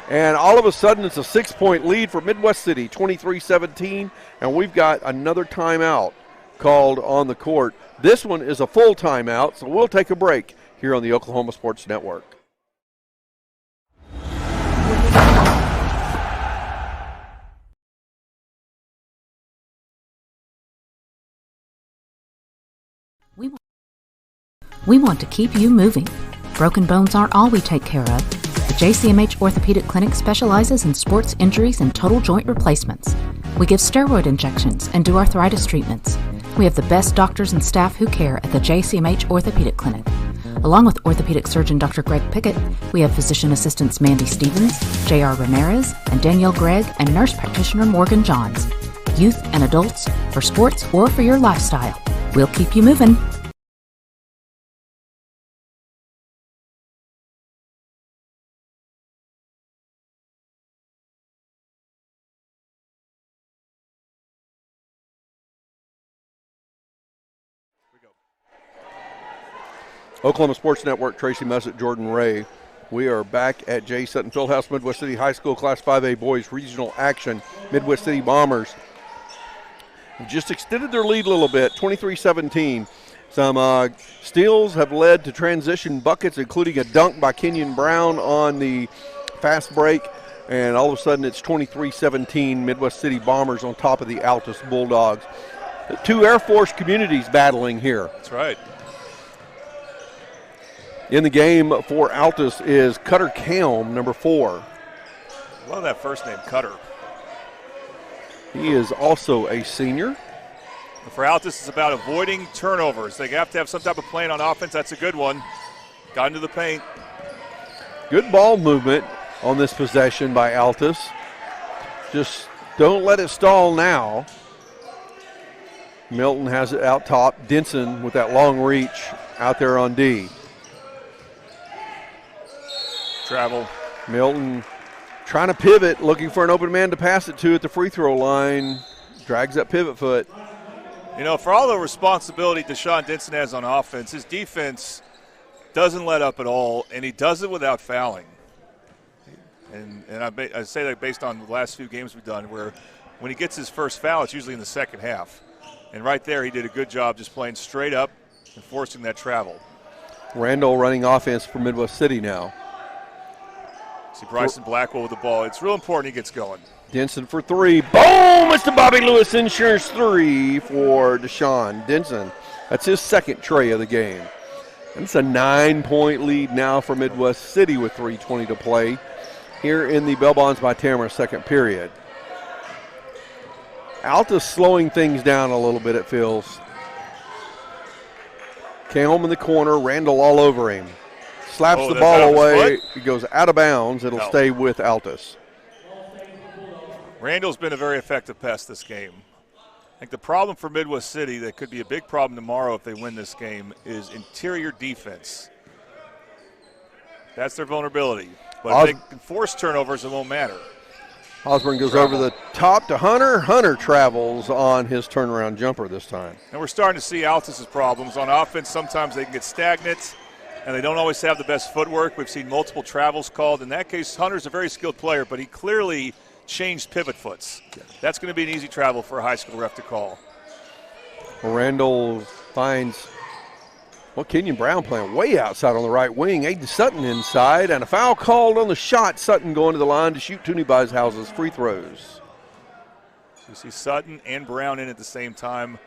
And all of a sudden, it's a 6-point lead for Midwest City, 23-17, and we've got another timeout called on the court. This one is a full timeout, so we'll take a break here on the Oklahoma Sports Network. We want to keep you moving. Broken bones aren't all we take care of. The JCMH Orthopedic Clinic specializes in sports injuries and total joint replacements. We give steroid injections and do arthritis treatments. We have the best doctors and staff who care at the JCMH Orthopedic Clinic. Along with orthopedic surgeon Dr. Greg Pickett, we have physician assistants Mandy Stevens, J.R. Ramirez, and Danielle Gregg, and nurse practitioner Morgan Johns. Youth and adults, for sports or for your lifestyle. We'll keep you moving. Oklahoma Sports Network, Tracy Mussett, Jordan Ray. We are back at J. Sutton Fieldhouse, Midwest City High School Class 5A Boys Regional Action. Midwest City Bombers just extended their lead a little bit, 23-17. Some steals have led to transition buckets, including a dunk by Kenyon Brown on the fast break. And all of a sudden, it's 23-17, Midwest City Bombers on top of the Altus Bulldogs. The two Air Force communities battling here. That's right. In the game for Altus is Cutter Kelm, number 4. Love that first name, Cutter. He is also a senior. For Altus, it's about avoiding turnovers. They have to have some type of plan on offense. That's a good one. Got into the paint. Good ball movement on this possession by Altus. Just don't let it stall now. Milton has it out top. Denson with that long reach out there on D. Travel. Milton trying to pivot, looking for an open man to pass it to at the free throw line. Drags that pivot foot. You know, for all the responsibility Deshaun Denson has on offense, his defense doesn't let up at all, and he does it without fouling. And I say that based on the last few games we've done, where when he gets his first foul, it's usually in the second half. And right there, he did a good job just playing straight up and forcing that travel. Randall running offense for Midwest City now. See Bryson Blackwell with the ball. It's real important he gets going. Denson for three. Boom! It's the Bobby Lewis Insurance three for Deshaun Denson. That's his second tray of the game. And it's a 9-point lead now for Midwest City with 3:20 to play here in the Bell Bonds by Tamara second period. Altus slowing things down a little bit, it feels. Kelm in the corner, Randall all over him. Slaps the ball away. He goes out of bounds. It'll stay with Altus. Randall's been a very effective pass this game. I think the problem for Midwest City that could be a big problem tomorrow if they win this game is interior defense. That's their vulnerability. But if they can force turnovers, it won't matter. Osborne goes over the top to Hunter. Hunter travels on his turnaround jumper this time. And we're starting to see Altus's problems. On offense, sometimes they can get stagnant, and they don't always have the best footwork. We've seen multiple travels called. In that case, Hunter's a very skilled player, but he clearly changed pivot foots. That's going to be an easy travel for a high school ref to call. Randall finds Kenyon Brown playing way outside on the right wing. Aiden Sutton inside, and a foul called on the shot. Sutton going to the line to shoot Toonie Buys House's free throws. So you see Sutton and Brown in at the same time.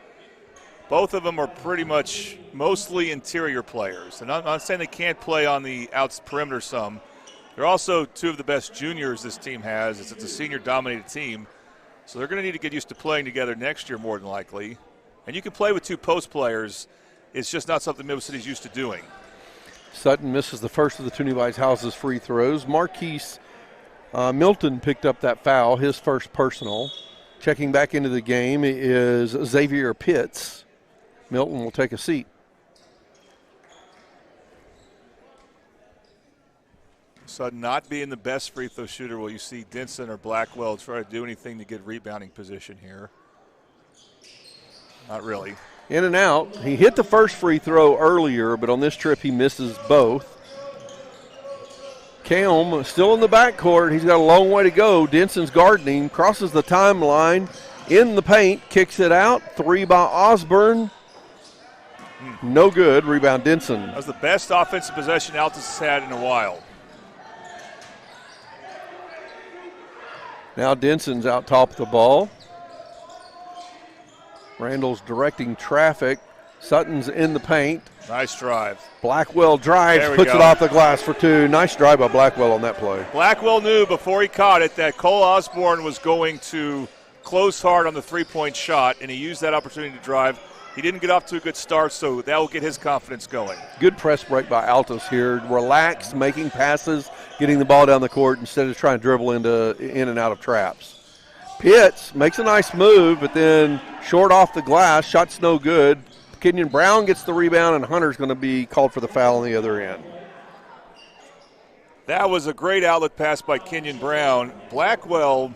Both of them are pretty much mostly interior players. And I'm not saying they can't play on the outs perimeter some. They're also two of the best juniors this team has. It's a senior-dominated team. So they're going to need to get used to playing together next year more than likely. And you can play with two post players. It's just not something Midwest City's used to doing. Sutton misses the first of the Toonie Buys House's free throws. Marquise Milton picked up that foul, his first personal. Checking back into the game is Xavier Pitts. Milton will take a seat. Sutton not being the best free throw shooter. Will you see Denson or Blackwell try to do anything to get rebounding position here? Not really. In and out. He hit the first free throw earlier, but on this trip he misses both. Kelm still in the backcourt. He's got a long way to go. Denson's guarding, crosses the timeline in the paint, kicks it out. Three by Osborne. No good. Rebound Denson. That was the best offensive possession Altus has had in a while. Now Denson's out top of the ball. Randall's directing traffic. Sutton's in the paint. Nice drive. Blackwell drives, puts it off the glass for two. Nice drive by Blackwell on that play. Blackwell knew before he caught it that Cole Osborne was going to close hard on the three-point shot, and he used that opportunity to drive. He didn't get off to a good start, so that will get his confidence going. Good press break by Altus here. Relaxed, making passes, getting the ball down the court instead of trying to dribble in and out of traps. Pitts makes a nice move, but then short off the glass. Shot's no good. Kenyon Brown gets the rebound, and Hunter's going to be called for the foul on the other end. That was a great outlet pass by Kenyon Brown. Blackwell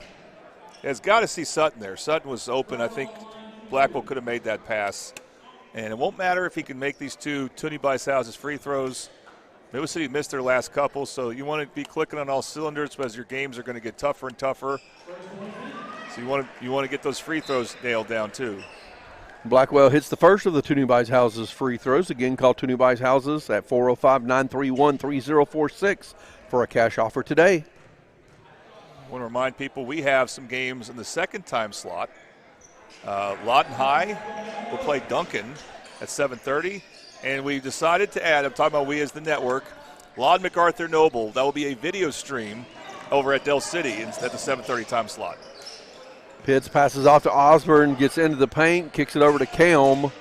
has got to see Sutton there. Sutton was open. I think Blackwell could have made that pass. And it won't matter if he can make these two Toonie Buys House's free throws. Midwest City missed their last couple, so you want to be clicking on all cylinders as your games are going to get tougher and tougher. So you want to get those free throws nailed down too. Blackwell hits the first of the Toonie Buys House's free throws. Again, call Toonie Buys Houses at 405-931-3046 for a cash offer today. I want to remind people we have some games in the second time slot. Lawton High will play Duncan at 7:30. And we decided to add, I'm talking about we as the network, Lawton MacArthur Noble. That will be a video stream over at Del City at the 7:30 time slot. Pitts passes off to Osborne, gets into the paint, kicks it over to Kelm.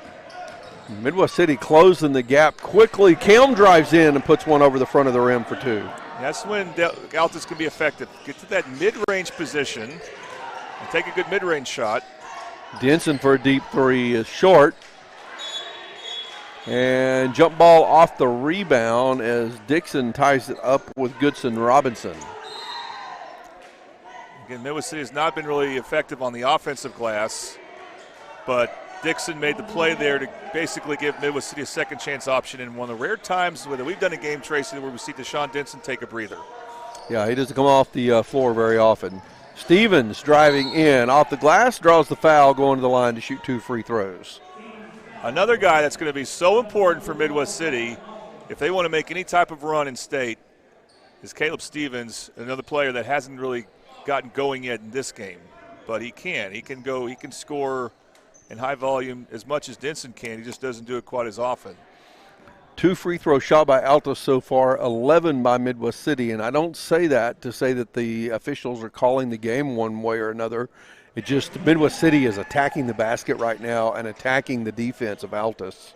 Midwest City closing the gap quickly. Kelm drives in and puts one over the front of the rim for two. That's when Altus can be effective. Get to that mid-range position and take a good mid-range shot. Denson for a deep three is short. And jump ball off the rebound as Dixon ties it up with Goodson Robinson. Again, Midwest City has not been really effective on the offensive glass, but Dixon made the play there to basically give Midwest City a second chance option in one of the rare times that we've done a game, Tracy, where we see Deshaun Denson take a breather. Yeah, he doesn't come off the floor very often. Stevens driving in off the glass, draws the foul, going to the line to shoot 2 free throws. Another guy that's going to be so important for Midwest City if they want to make any type of run in state is Caleb Stevens, another player that hasn't really gotten going yet in this game. But he can. He can go. He can score in high volume as much as Denson can. He just doesn't do it quite as often. 2 free throws shot by Altus so far, 11 by Midwest City. And I don't say that to say that the officials are calling the game one way or another. It just, Midwest City is attacking the basket right now and attacking the defense of Altus.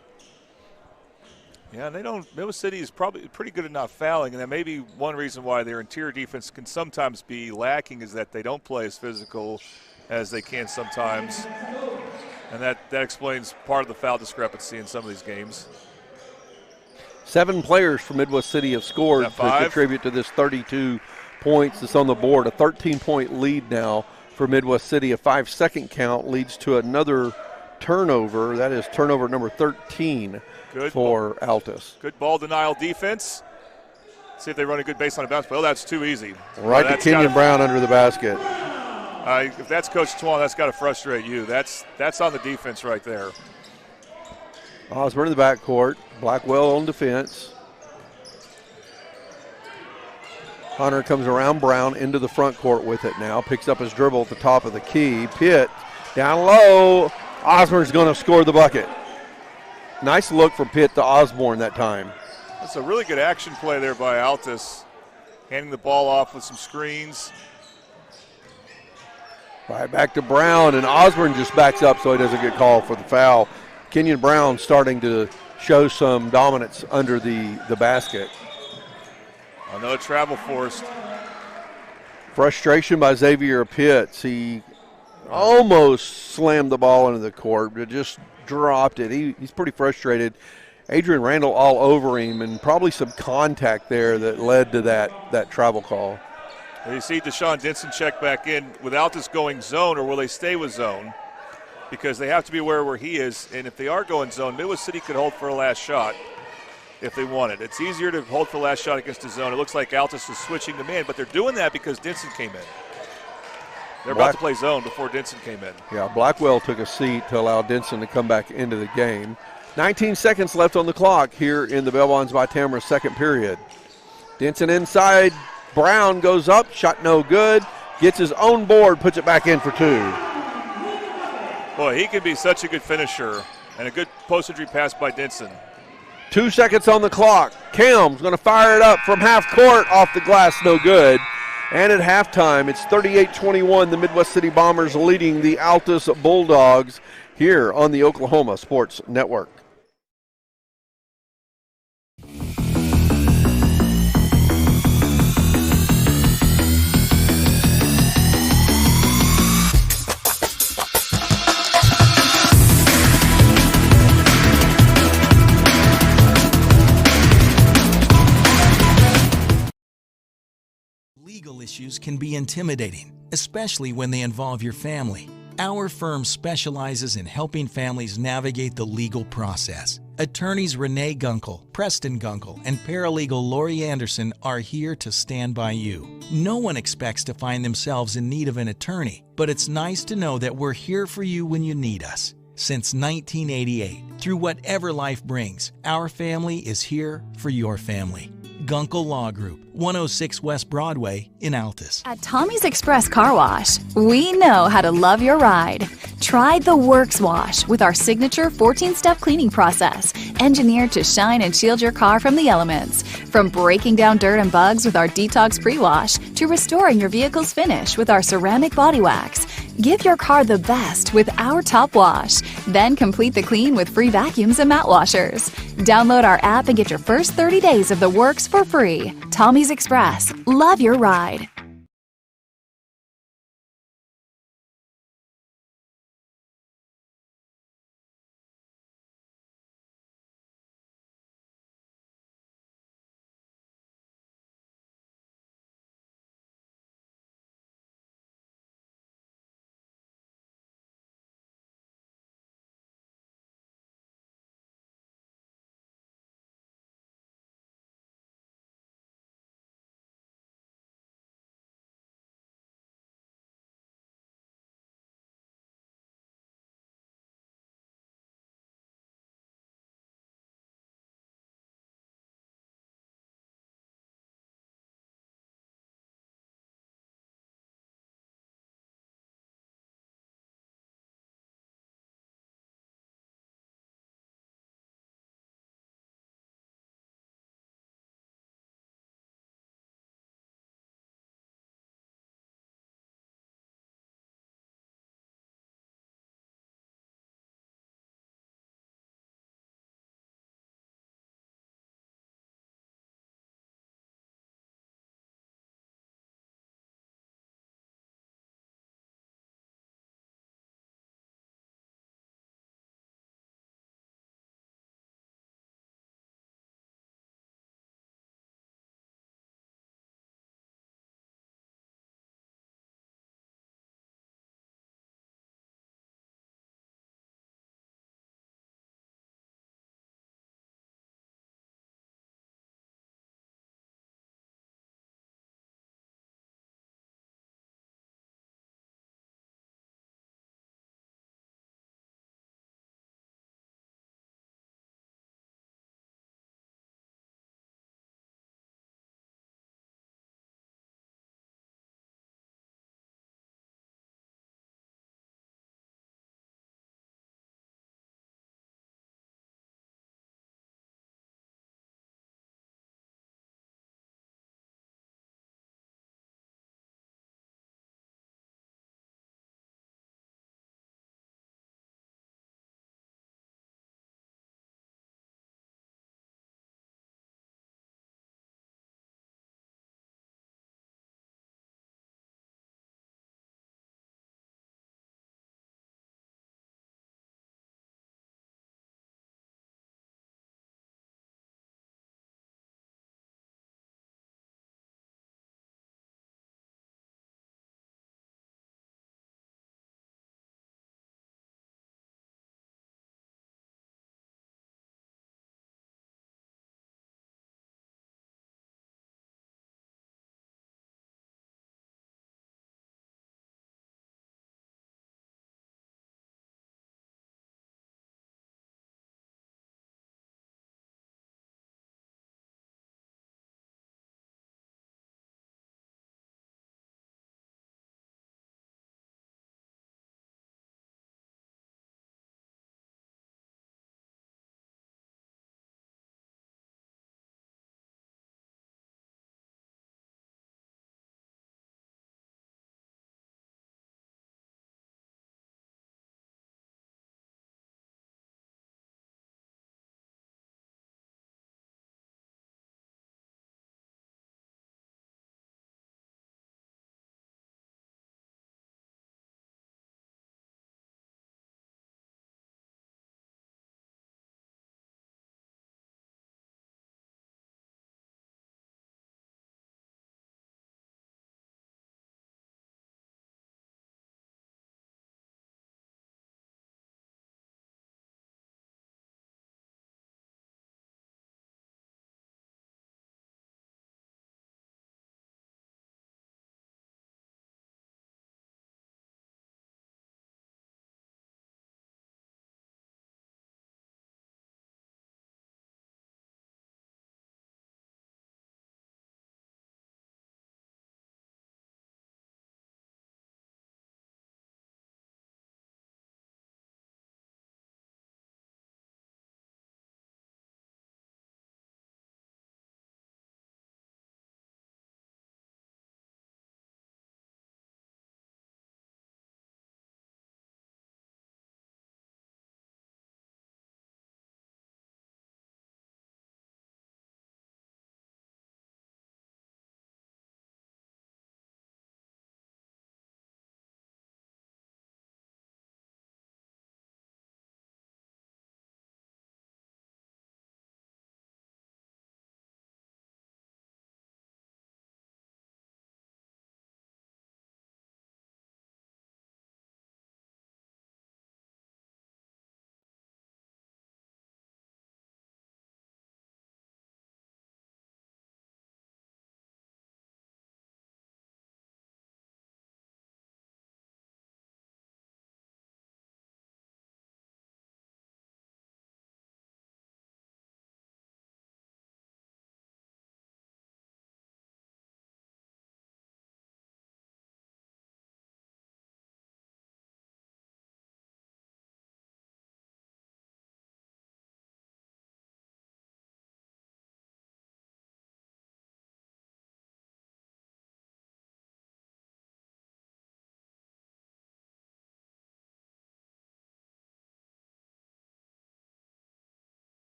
Yeah, and Midwest City is probably pretty good at not fouling, and that may be one reason why their interior defense can sometimes be lacking, is that they don't play as physical as they can sometimes. And that explains part of the foul discrepancy in some of these games. 7 players from Midwest City have scored to contribute to this 32 points that's on the board. A 13-point lead now for Midwest City. A 5-second count leads to another turnover. That is turnover number 13 for Altus. Good ball denial defense. See if they run a good baseline bounce. Well, that's too easy. Right to Kenyon Brown under the basket. If that's Coach Twan, that's got to frustrate you. That's on the defense right there. Osborne in the backcourt. Blackwell on defense. Hunter comes around Brown into the front court with it now. Picks up his dribble at the top of the key. Pitt down low. Osborne's going to score the bucket. Nice look from Pitt to Osborne that time. That's a really good action play there by Altus. Handing the ball off with some screens. Right back to Brown, and Osborne just backs up so he doesn't get called for the foul. Kenyon Brown starting to show some dominance under the basket. Another travel forced. Frustration by Xavier Pitts. He almost slammed the ball into the court, but just dropped it. He's pretty frustrated. Adrian Randall all over him, and probably some contact there that led to that travel call. You see Deshaun Denson check back in with Altus going zone, or will they stay with zone? Because they have to be aware where he is, and if they are going zone, Midwest City could hold for a last shot if they want it. It's easier to hold for the last shot against the zone. It looks like Altus is switching the man, but they're doing that because Denson came in. They're about to play zone before Denson came in. Yeah, Blackwell took a seat to allow Denson to come back into the game. 19 seconds left on the clock here in the Bell Bonds by Tamara second period. Denson inside. Brown goes up. Shot no good. Gets his own board. Puts it back in for 2. Boy, he can be such a good finisher. And a good post-entry pass by Denson. 2 seconds on the clock. Kelm's going to fire it up from half court. Off the glass. No good. And at halftime, it's 38-21. The Midwest City Bombers leading the Altus Bulldogs here on the Oklahoma Sports Network. Legal issues can be intimidating, especially when they involve your family. Our firm specializes in helping families navigate the legal process. Attorneys Renee Gunkel, Preston Gunkel, and paralegal Lori Anderson are here to stand by you. No one expects to find themselves in need of an attorney, but it's nice to know that we're here for you when you need us. Since 1988, through whatever life brings, our family is here for your family. Gunkel Law Group, 106 West Broadway in Altus. At Tommy's Express Car Wash, we know how to love your ride. Try the Works Wash with our signature 14-step cleaning process, engineered to shine and shield your car from the elements. From breaking down dirt and bugs with our Detox Pre-Wash to restoring your vehicle's finish with our ceramic body wax. Give your car the best with our Top Wash. Then complete the clean with free vacuums and mat washers. Download our app and get your first 30 days of the works for free. Tommy's Express. Love your ride.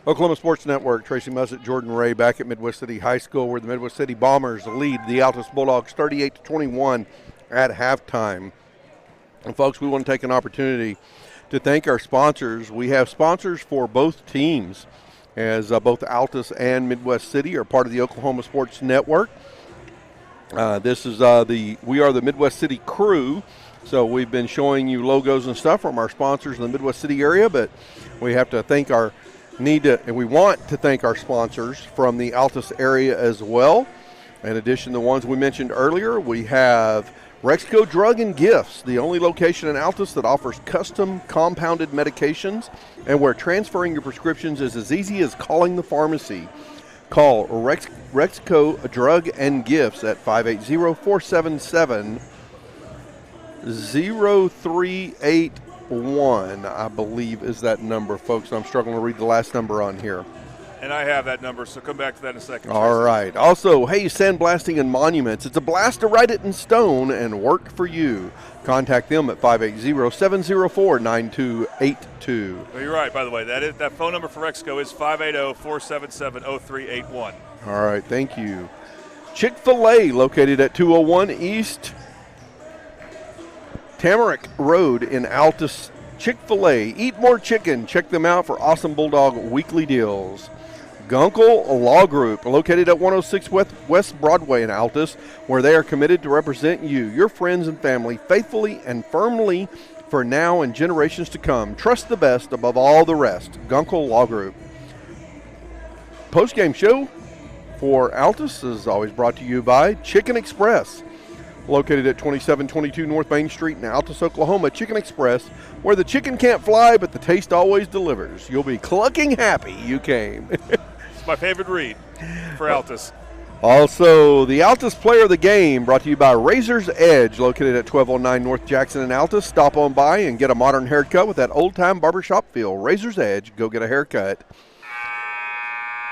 Oklahoma Sports Network, Tracy Mussett, Jordan Ray back at Midwest City High School, where the Midwest City Bombers lead the Altus Bulldogs 38-21 at halftime. And folks, we want to take an opportunity to thank our sponsors. We have sponsors for both teams, as both Altus and Midwest City are part of the Oklahoma Sports Network. This is we are the Midwest City crew, so we've been showing you logos and stuff from our sponsors in the Midwest City area, but we have to thank and we want to thank our sponsors from the Altus area as well. In addition to the ones we mentioned earlier, we have Rexco Drug and Gifts, the only location in Altus that offers custom compounded medications and where transferring your prescriptions is as easy as calling the pharmacy. Call Rexco Drug and Gifts at 580-477-0381, I believe is that number, folks. I'm struggling to read the last number on here. And I have that number, so come back to that in a second. All right. Also, hey, Sandblasting and Monuments. It's a blast to write it in stone and work for you. Contact them at 580-704-9282. Well, you're right, by the way. That phone number for Rexco is 580-477-0381. All right. Thank you. Chick-fil-A, located at 201 East Tamarack Road in Altus. Chick-fil-A. Eat more chicken. Check them out for awesome Bulldog weekly deals. Gunkel Law Group, located at 106 West Broadway in Altus, where they are committed to represent you, your friends and family, faithfully and firmly for now and generations to come. Trust the best above all the rest. Gunkel Law Group. Post-game show for Altus is always brought to you by Chicken Express, located at 2722 North Main Street in Altus, Oklahoma. Chicken Express, where the chicken can't fly, but the taste always delivers. You'll be clucking happy you came. It's my favorite read for Altus. Also, the Altus Player of the Game, brought to you by Razor's Edge, located at 1209 North Jackson in Altus. Stop on by and get a modern haircut with that old-time barbershop feel. Razor's Edge, go get a haircut.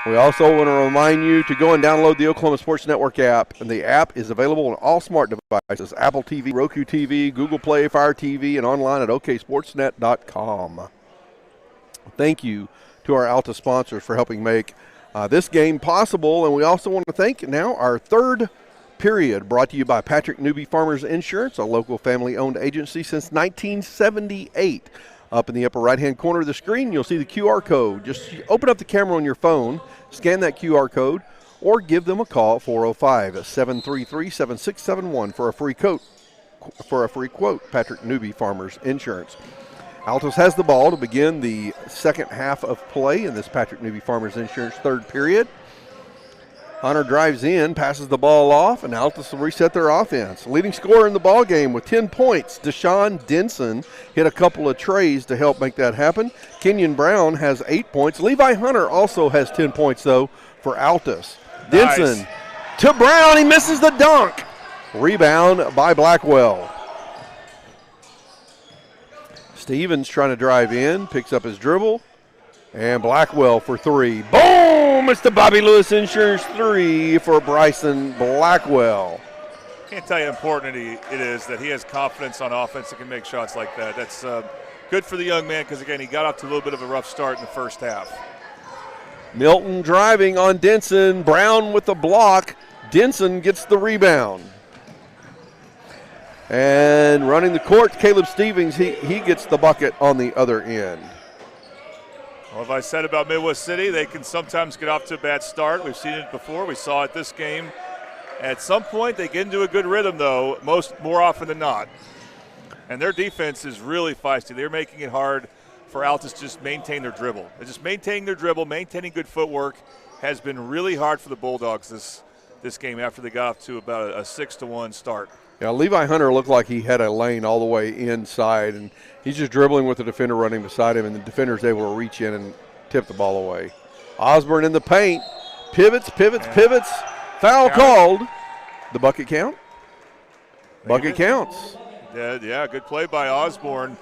We also want to remind you to go and download the Oklahoma Sports Network app, and the app is available on all smart devices, Apple TV, Roku TV, Google Play, Fire TV, and online at oksportsnet.com. Thank you to our Altus sponsors for helping make this game possible, and we also want to thank now our third period, brought to you by Patrick Newby Farmers Insurance, a local family-owned agency since 1978. Up in the upper right-hand corner of the screen, you'll see the QR code. Just open up the camera on your phone, scan that QR code, or give them a call at 405-733-7671 for a free quote. Patrick Newby Farmers Insurance. Altus has the ball to begin the second half of play in this Patrick Newby Farmers Insurance third period. Hunter drives in, passes the ball off, and Altus will reset their offense. Leading scorer in the ball game with 10 points, Deshaun Denson hit a couple of trays to help make that happen. Kenyon Brown has 8 points. Levi Hunter also has 10 points, though, for Altus. Denson to Brown. He misses the dunk. Rebound by Blackwell. Stevens trying to drive in, picks up his dribble, and Blackwell for three. Boom! It's the Bobby Lewis Insurance three for Bryson Blackwell. Can't tell you how important it is that he has confidence on offense and can make shots like that. That's good for the young man because, again, he got off to a little bit of a rough start in the first half. Milton driving on Denson. Brown with the block. Denson gets the rebound. And running the court, Caleb Stevens, he gets the bucket on the other end. Well, as I said about Midwest City, they can sometimes get off to a bad start. We've seen it before. We saw it this game. At some point, they get into a good rhythm, though, more often than not. And their defense is really feisty. They're making it hard for Altus to just maintain their dribble. They're just maintaining their dribble, maintaining good footwork has been really hard for the Bulldogs this game after they got off to about a 6-1 start. Yeah, Levi Hunter looked like he had a lane all the way inside, and he's just dribbling with the defender running beside him, and the defender's able to reach in and tip the ball away. Osborne in the paint. Pivots. Foul called. The bucket count? Bucket counts. Yeah, good play by Osborne.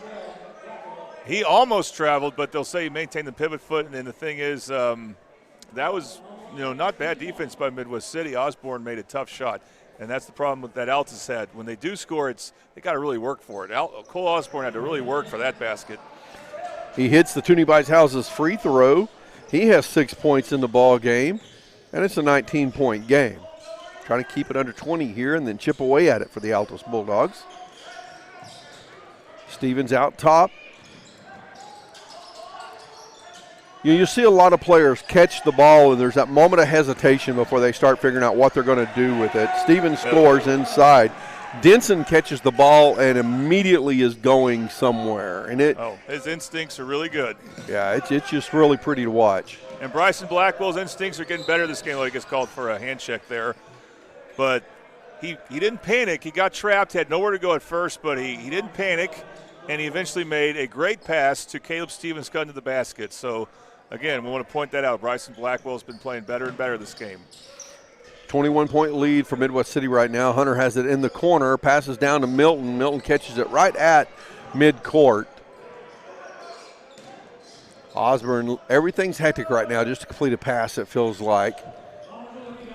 He almost traveled, but they'll say he maintained the pivot foot, and then the thing is that was not bad defense by Midwest City. Osborne made a tough shot. And that's the problem that Altus had. When they do score, they got to really work for it. Cole Osborne had to really work for that basket. He hits the Toonie Bites Houses free throw. He has 6 points in the ball game, and it's a 19-point game. Trying to keep it under 20 here and then chip away at it for the Altus Bulldogs. Stevens out top. You see a lot of players catch the ball, and there's that moment of hesitation before they start figuring out what they're going to do with it. Stevens scores inside. Denson catches the ball and immediately is going somewhere. And his instincts are really good. Yeah, it's just really pretty to watch. And Bryson Blackwell's instincts are getting better this game. He gets called for a hand check there. But he didn't panic. He got trapped, had nowhere to go at first, but he didn't panic, and he eventually made a great pass to Caleb Stevens cutting to the basket. So, again, we want to point that out. Bryson Blackwell's been playing better and better this game. 21-point lead for Midwest City right now. Hunter has it in the corner, passes down to Milton. Milton catches it right at midcourt. Osborne, everything's hectic right now just to complete a pass, it feels like.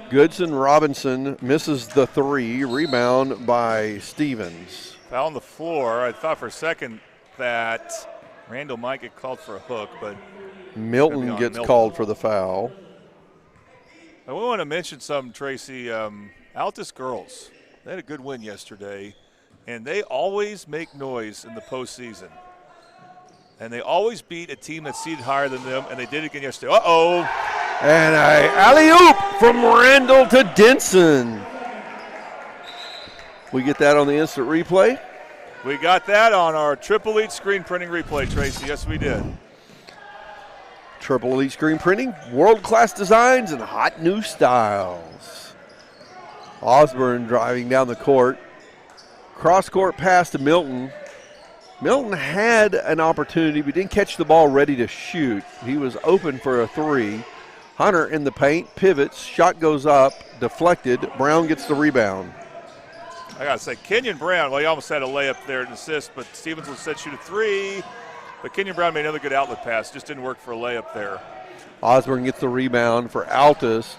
Goodson Robinson misses the three. Rebound by Stevens. Foul on the floor. I thought for a second that Randall might get called for a hook, but Milton gets called for the foul. I want to mention something, Tracy. Altus girls, they had a good win yesterday, and they always make noise in the postseason. And they always beat a team that's seated higher than them, and they did it again yesterday. Uh-oh. And a alley-oop from Randall to Denson. We get that on the instant replay? We got that on our Triple Elite screen printing replay, Tracy. Yes, we did. Triple Elite screen printing, world-class designs, and hot new styles. Osborne driving down the court. Cross-court pass to Milton. Milton had an opportunity, but didn't catch the ball ready to shoot. He was open for a three. Hunter in the paint, pivots, shot goes up, deflected. Brown gets the rebound. I got to say, Kenyon Brown, well, he almost had a layup there, an assist, but Stevens was set shoot a three. But Kenyon Brown made another good outlet pass. Just didn't work for a layup there. Osborne gets the rebound for Altus.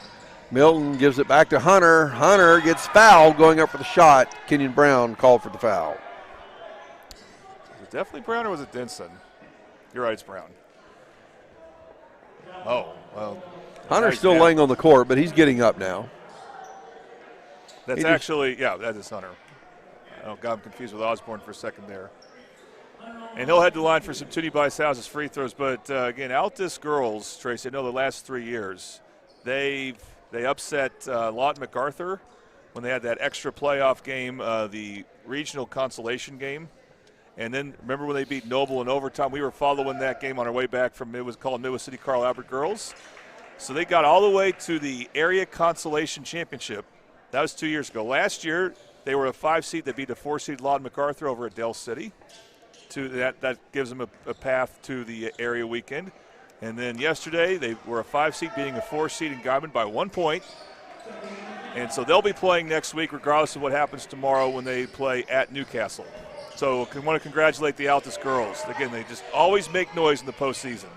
Milton gives it back to Hunter. Hunter gets fouled going up for the shot. Kenyon Brown called for the foul. Was it definitely Brown or was it Denson? You're right, it's Brown. Oh, well. Hunter's still laying on the court, but he's getting up now. That's actually, yeah, that is Hunter. I got him confused with Osborne for a second there. And he'll head to the line for some Toonie Bice-House's free throws. But, again, Altus girls, Tracy, I know the last 3 years, they upset Lawton MacArthur when they had that extra playoff game, the regional consolation game. And then remember when they beat Noble in overtime? We were following that game on our way back from it was called Midwest City Carl Albert Girls. So they got all the way to the area consolation championship. That was 2 years ago. Last year, they were a 5 seed. They beat a 4 seed Lawton MacArthur over at Del City. That gives them a path to the area weekend. And then yesterday, they were a 5 seed beating a 4 seed in Guyman by 1 point. And so they'll be playing next week regardless of what happens tomorrow when they play at Newcastle. So I want to congratulate the Altus girls. Again, they just always make noise in the postseason.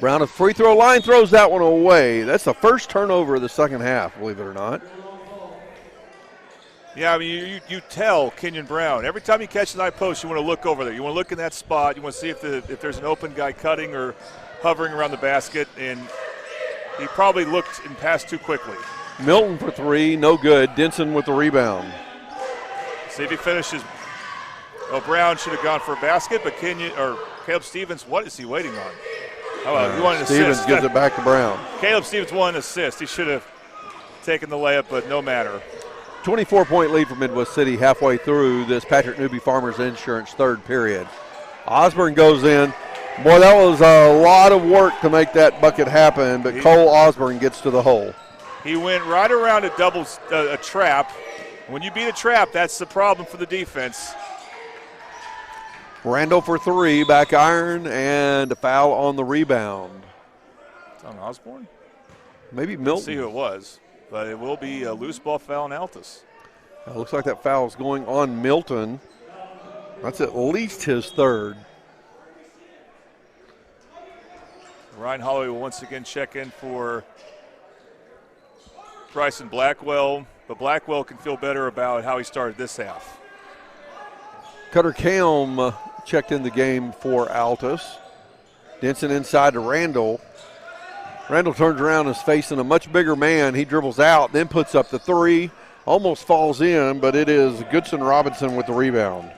Brown at free throw line throws that one away. That's the first turnover of the second half, believe it or not. Yeah, I mean, you tell Kenyon Brown. Every time he catches an eye post, you want to look over there. You want to look in that spot. You want to see if there's an open guy cutting or hovering around the basket. And he probably looked and passed too quickly. Milton for three, no good. Denson with the rebound. See if he finishes. Well, Brown should have gone for a basket, but Caleb Stevens, what is he waiting on? Oh, he wanted an Stevens assist. gives it back to Brown. Caleb Stevens won an assist. He should have taken the layup, but no matter. 24-point lead for Midwest City halfway through this Patrick Newby Farmers Insurance third period. Osborne goes in. Boy, that was a lot of work to make that bucket happen, but Cole Osborne gets to the hole. He went right around a trap. When you beat a trap, that's the problem for the defense. Randall for three, back iron, and a foul on the rebound. It's on Osborne? Maybe Milton. Let's see who it was, but it will be a loose ball foul on Altus. Looks like that foul is going on Milton. That's at least his third. Ryan Holloway will once again check in for Bryson Blackwell, but Blackwell can feel better about how he started this half. Cutter Kelm checked in the game for Altus. Denson inside to Randall. Randall turns around and is facing a much bigger man. He dribbles out, then puts up the three. Almost falls in, but it is Goodson Robinson with the rebound.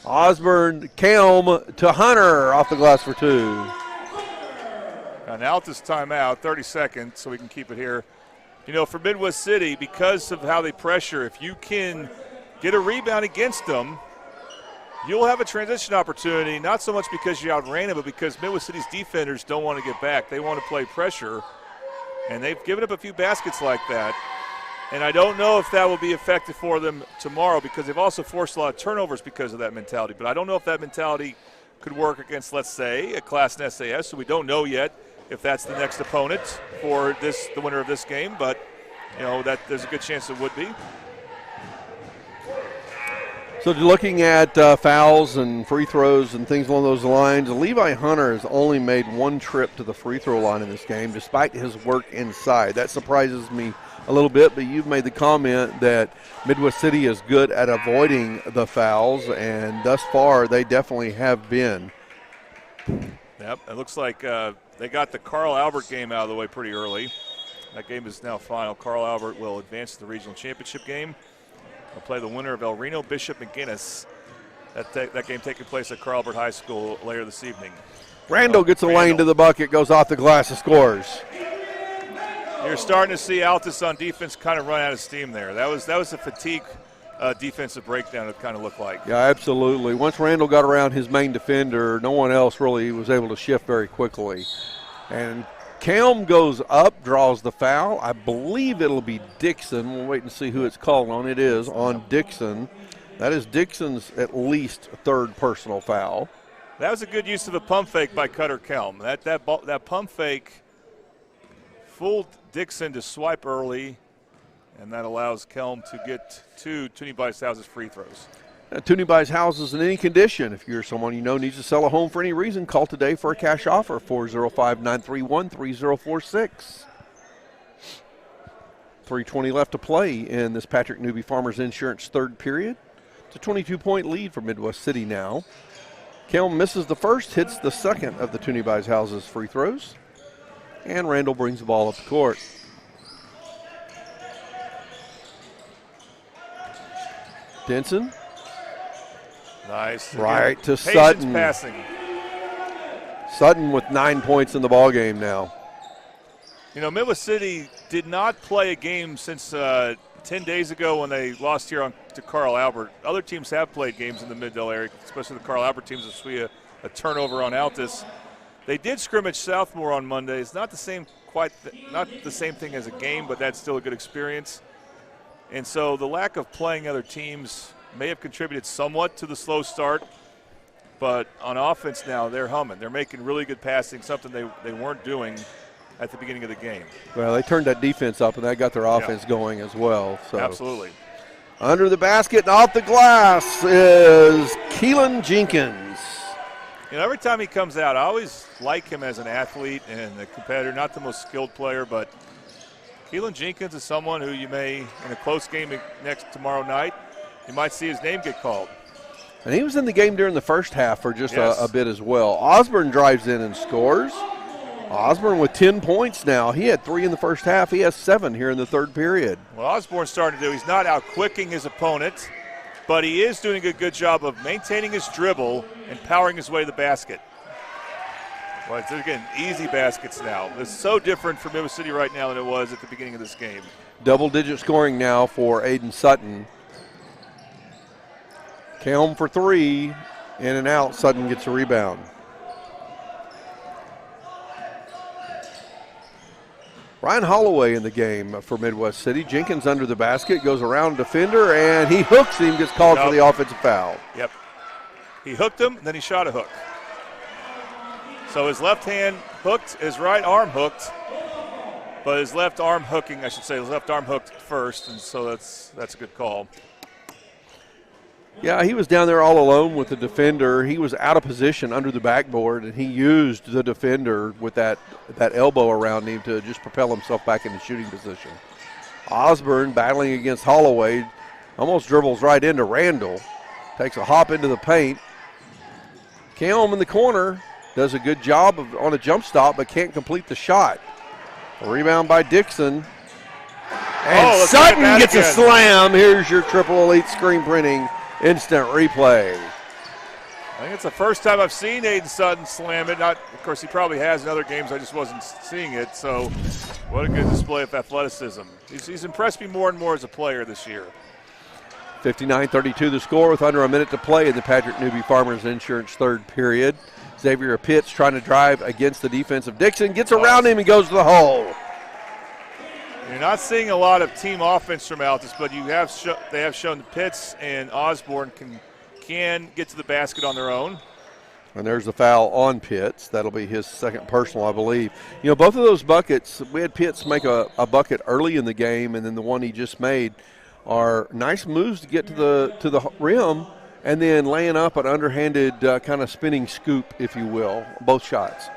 Osborne, Kelm to Hunter off the glass for two. An Altus timeout, 30 seconds, so we can keep it here. You know, for Midwest City, because of how they pressure, if you can get a rebound against them, you'll have a transition opportunity, not so much because you outran them, but because Midwest City's defenders don't want to get back. They want to play pressure, and they've given up a few baskets like that. And I don't know if that will be effective for them tomorrow because they've also forced a lot of turnovers because of that mentality. But I don't know if that mentality could work against, let's say, a class in SAS, so we don't know yet if that's the next opponent for the winner of this game, but you know that there's a good chance it would be. So looking at fouls and free throws and things along those lines, Levi Hunter has only made one trip to the free throw line in this game despite his work inside. That surprises me a little bit, but you've made the comment that Midwest City is good at avoiding the fouls, and thus far they definitely have been. Yep, it looks like they got the Carl Albert game out of the way pretty early. That game is now final. Carl Albert will advance to the regional championship game. They'll play the winner of El Reno Bishop McGinnis. That game taking place at Carl Albert High School later this evening. Randall gets a lane to the bucket, goes off the glass and scores. You're starting to see Altus on defense kind of run out of steam there. That was a fatigue defensive breakdown, it kind of looked like. Yeah, absolutely. Once Randall got around his main defender, no one else really was able to shift very quickly. And Kelm goes up, draws the foul. I believe it'll be Dixon. We'll wait and see who it's called on. It is on Dixon. That is Dixon's at least third personal foul. That was a good use of a pump fake by Cutter Kelm. That pump fake fooled Dixon to swipe early, and that allows Kelm to get two Toonie Bice Houses free throws. Toonie Buys houses in any condition. If you're someone you know needs to sell a home for any reason, call today for a cash offer, 405-931-3046. 3:20 left to play in this Patrick Newby Farmers Insurance third period. It's a 22-point lead for Midwest City now. Kelm misses the first, hits the second of the Toonie Buys houses free throws, and Randall brings the ball up the court. Denson. Nice. Right to Patience Sutton. Passing. Sutton with 9 points in the ball game now. You know, Midwest City did not play a game since 10 days ago when they lost here to Carl Albert. Other teams have played games in the Middle area, especially the Carl Albert teams. This will be a turnover on Altus. They did scrimmage Southmore on Monday. It's not the same not the same thing as a game, but that's still a good experience. And so the lack of playing other teams may have contributed somewhat to the slow start, but on offense now they're humming. They're making really good passing, something they weren't doing at the beginning of the game. Well, they turned that defense up, and that got their offense going as well. So absolutely. Under the basket and off the glass is Keelan Jenkins. You know, every time he comes out, I always like him as an athlete and a competitor, not the most skilled player, but Keelan Jenkins is someone who you may, in a close game tomorrow night, you might see his name get called. And he was in the game during the first half for just a bit as well. Osborne drives in and scores. Osborne with 10 points now. He had 3 in the first half. He has 7 here in the third period. Well, Osborne's starting to do, he's not out-quicking his opponent, but he is doing a good job of maintaining his dribble and powering his way to the basket. Well, it's, again, easy baskets now. It's so different for Midwest City right now than it was at the beginning of this game. Double-digit scoring now for Aiden Sutton. Kelm for 3, in and out. Sutton gets a rebound. Ryan Holloway in the game for Midwest City. Jenkins under the basket, goes around defender, and he hooks him, gets called for the offensive foul. Yep. He hooked him, then he shot a hook. So his left hand hooked, his right arm hooked, but his left arm hooking, I should say, his left arm hooked first, and so that's a good call. Yeah, he was down there all alone with the defender. He was out of position under the backboard, and he used the defender with that elbow around him to just propel himself back into shooting position. Osborne battling against Holloway, almost dribbles right into Randall. Takes a hop into the paint. Kelm in the corner. does a good job on a jump stop but can't complete the shot. A rebound by Dixon. And Sutton gets a slam. Here's your Triple Elite screen printing instant replay. I think it's the first time I've seen Aiden Sutton slam it. Of course, he probably has in other games. I just wasn't seeing it. So what a good display of athleticism. He's impressed me more and more as a player this year. 59-32 the score with under a minute to play in the Patrick Newby Farmers Insurance third period. Xavier Pitts trying to drive against the defense of Dixon. Gets around him and goes to the hole. You're not seeing a lot of team offense from Altus, but they have shown that Pitts and Osborne can get to the basket on their own. And there's the foul on Pitts. That'll be his second personal, I believe. You know, both of those buckets, we had Pitts make a bucket early in the game, and then the one he just made are nice moves to get to the rim, and then laying up an underhanded kind of spinning scoop, if you will, both shots.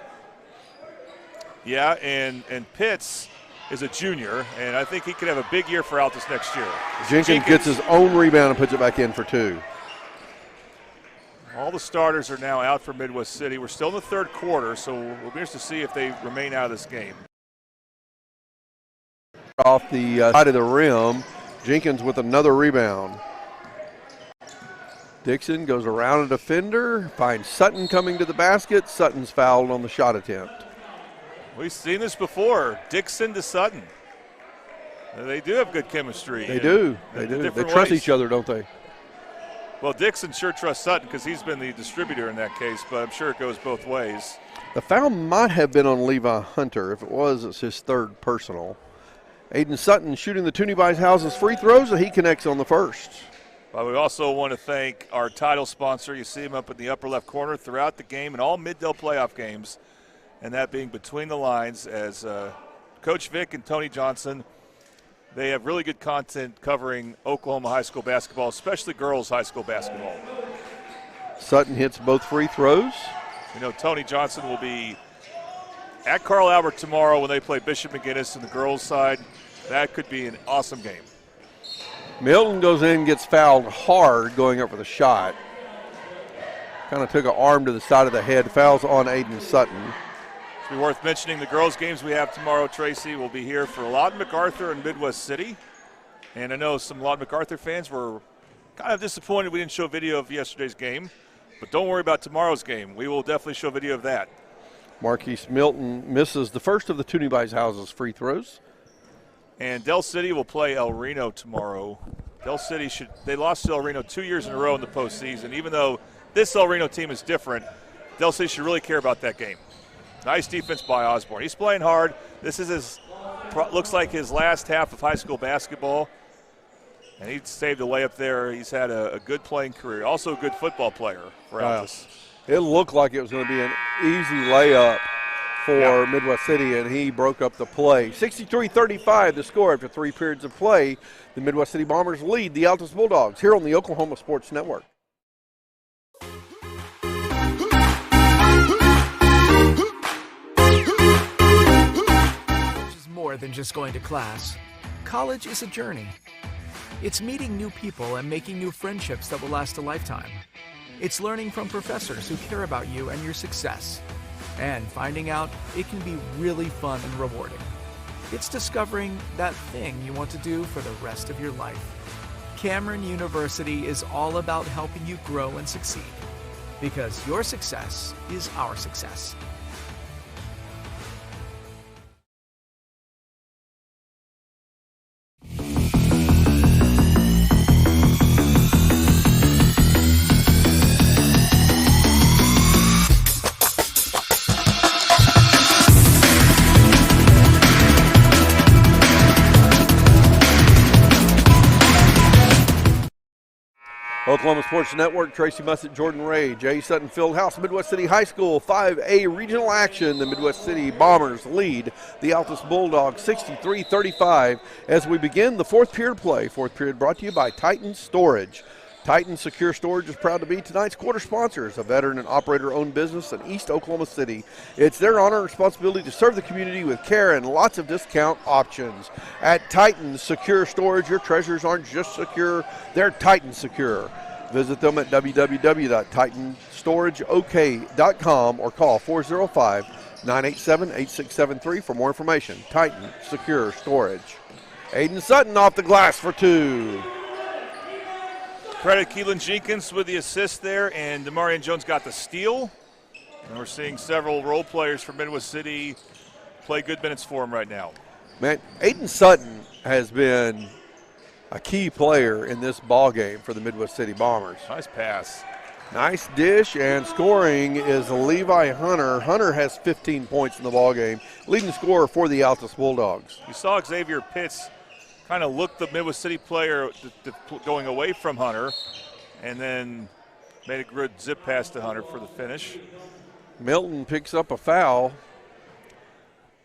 Yeah, and Pitts is a junior, and I think he could have a big year for Altus next year. Jenkins gets his own rebound and puts it back in for two. All the starters are now out for Midwest City. We're still in the third quarter, so we'll be interested to see if they remain out of this game. Off the side of the rim, Jenkins with another rebound. Dixon goes around a defender, finds Sutton coming to the basket. Sutton's fouled on the shot attempt. We've seen this before, Dixon to Sutton. They do have good chemistry. They do. They trust each other, don't they? Well, Dixon sure trusts Sutton because he's been the distributor in that case, but I'm sure it goes both ways. The foul might have been on Levi Hunter. If it was, it's his third personal. Aiden Sutton shooting the Toonie Buys Houses free throws, and he connects on the first. Well, we also want to thank our title sponsor. You see him up in the upper left corner throughout the game and all Middale playoff games, and that being Between the Lines as Coach Vic and Tony Johnson. They have really good content covering Oklahoma high school basketball, especially girls high school basketball. Sutton hits both free throws. You know, Tony Johnson will be at Carl Albert tomorrow when they play Bishop McGinnis on the girls' side. That could be an awesome game. Milton goes in, gets fouled hard going up for the shot. Kind of took an arm to the side of the head. Fouls on Aiden Sutton. It's worth mentioning the girls' games we have tomorrow, Tracy, will be here for Lawton MacArthur and Midwest City. And I know some Lawton MacArthur fans were kind of disappointed we didn't show video of yesterday's game. But don't worry about tomorrow's game. We will definitely show video of that. Marquise Milton misses the first of the Toonie Buys Houses free throws. And Del City will play El Reno tomorrow. Del City they lost to El Reno 2 years in a row in the postseason. Even though this El Reno team is different, Del City should really care about that game. Nice defense by Osborne. He's playing hard. This is looks like his last half of high school basketball. And he saved a layup there. He's had a good playing career. Also a good football player for Altus. It looked like it was going to be an easy layup for Midwest City, and he broke up the play. 63-35 the score after 3 periods of play. The Midwest City Bombers lead the Altus Bulldogs here on the Oklahoma Sports Network. More than just going to class. College is a journey. It's meeting new people and making new friendships that will last a lifetime. It's learning from professors who care about you and your success. And finding out it can be really fun and rewarding. It's discovering that thing you want to do for the rest of your life. Cameron University is all about helping you grow and succeed. Because your success is our success. Oklahoma Sports Network, Tracy Mussett, Jordan Ray, J. Sutton Fieldhouse, Midwest City High School, 5A regional action. The Midwest City Bombers lead the Altus Bulldogs 63-35 as we begin the fourth period play. Fourth period brought to you by Titan Storage. Titan Secure Storage is proud to be tonight's quarter sponsors, a veteran and operator-owned business in East Oklahoma City. It's their honor and responsibility to serve the community with care and lots of discount options. At Titan Secure Storage, your treasures aren't just secure, they're Titan Secure. Visit them at www.titansstorageok.com or call 405-987-8673 for more information. Titan Secure Storage. Aiden Sutton off the glass for 2. Credit Keelan Jenkins with the assist there, and Demarion Jones got the steal. And we're seeing several role players from Midwest City play good minutes for him right now. Man, Aiden Sutton has been a key player in this ball game for the Midwest City Bombers. Nice pass. Nice dish, and scoring is Levi Hunter. Hunter has 15 points in the ball game, leading scorer for the Altus Bulldogs. You saw Xavier Pitts kind of look the Midwest City player going away from Hunter, and then made a good zip pass to Hunter for the finish. Milton picks up a foul.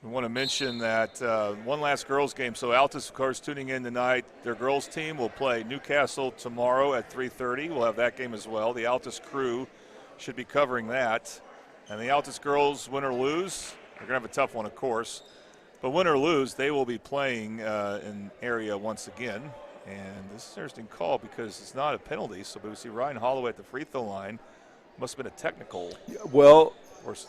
We want to mention that one last girls game. So Altus, of course, tuning in tonight. Their girls team will play Newcastle tomorrow at 3:30. We'll have that game as well. The Altus crew should be covering that. And the Altus girls, win or lose, they're going to have a tough one, of course. But win or lose, they will be playing in area once again. And this is an interesting call because it's not a penalty. So we see Ryan Holloway at the free throw line. Must have been a technical. Well,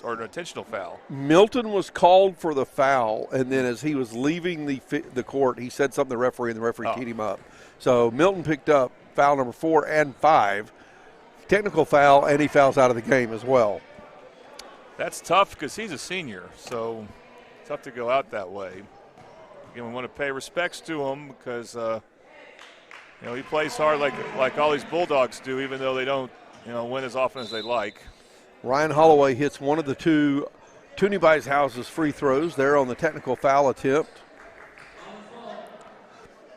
or an intentional foul. Milton was called for the foul, and then as he was leaving the court, he said something to the referee, and the referee teed him up. So Milton picked up foul number 4 and 5, technical foul, and he fouls out of the game as well. That's tough because he's a senior, so tough to go out that way. Again, we want to pay respects to him because he plays hard like all these Bulldogs do, even though they don't win as often as they like. Ryan Holloway hits one of the two Toonie Buys Houses free throws there on the technical foul attempt.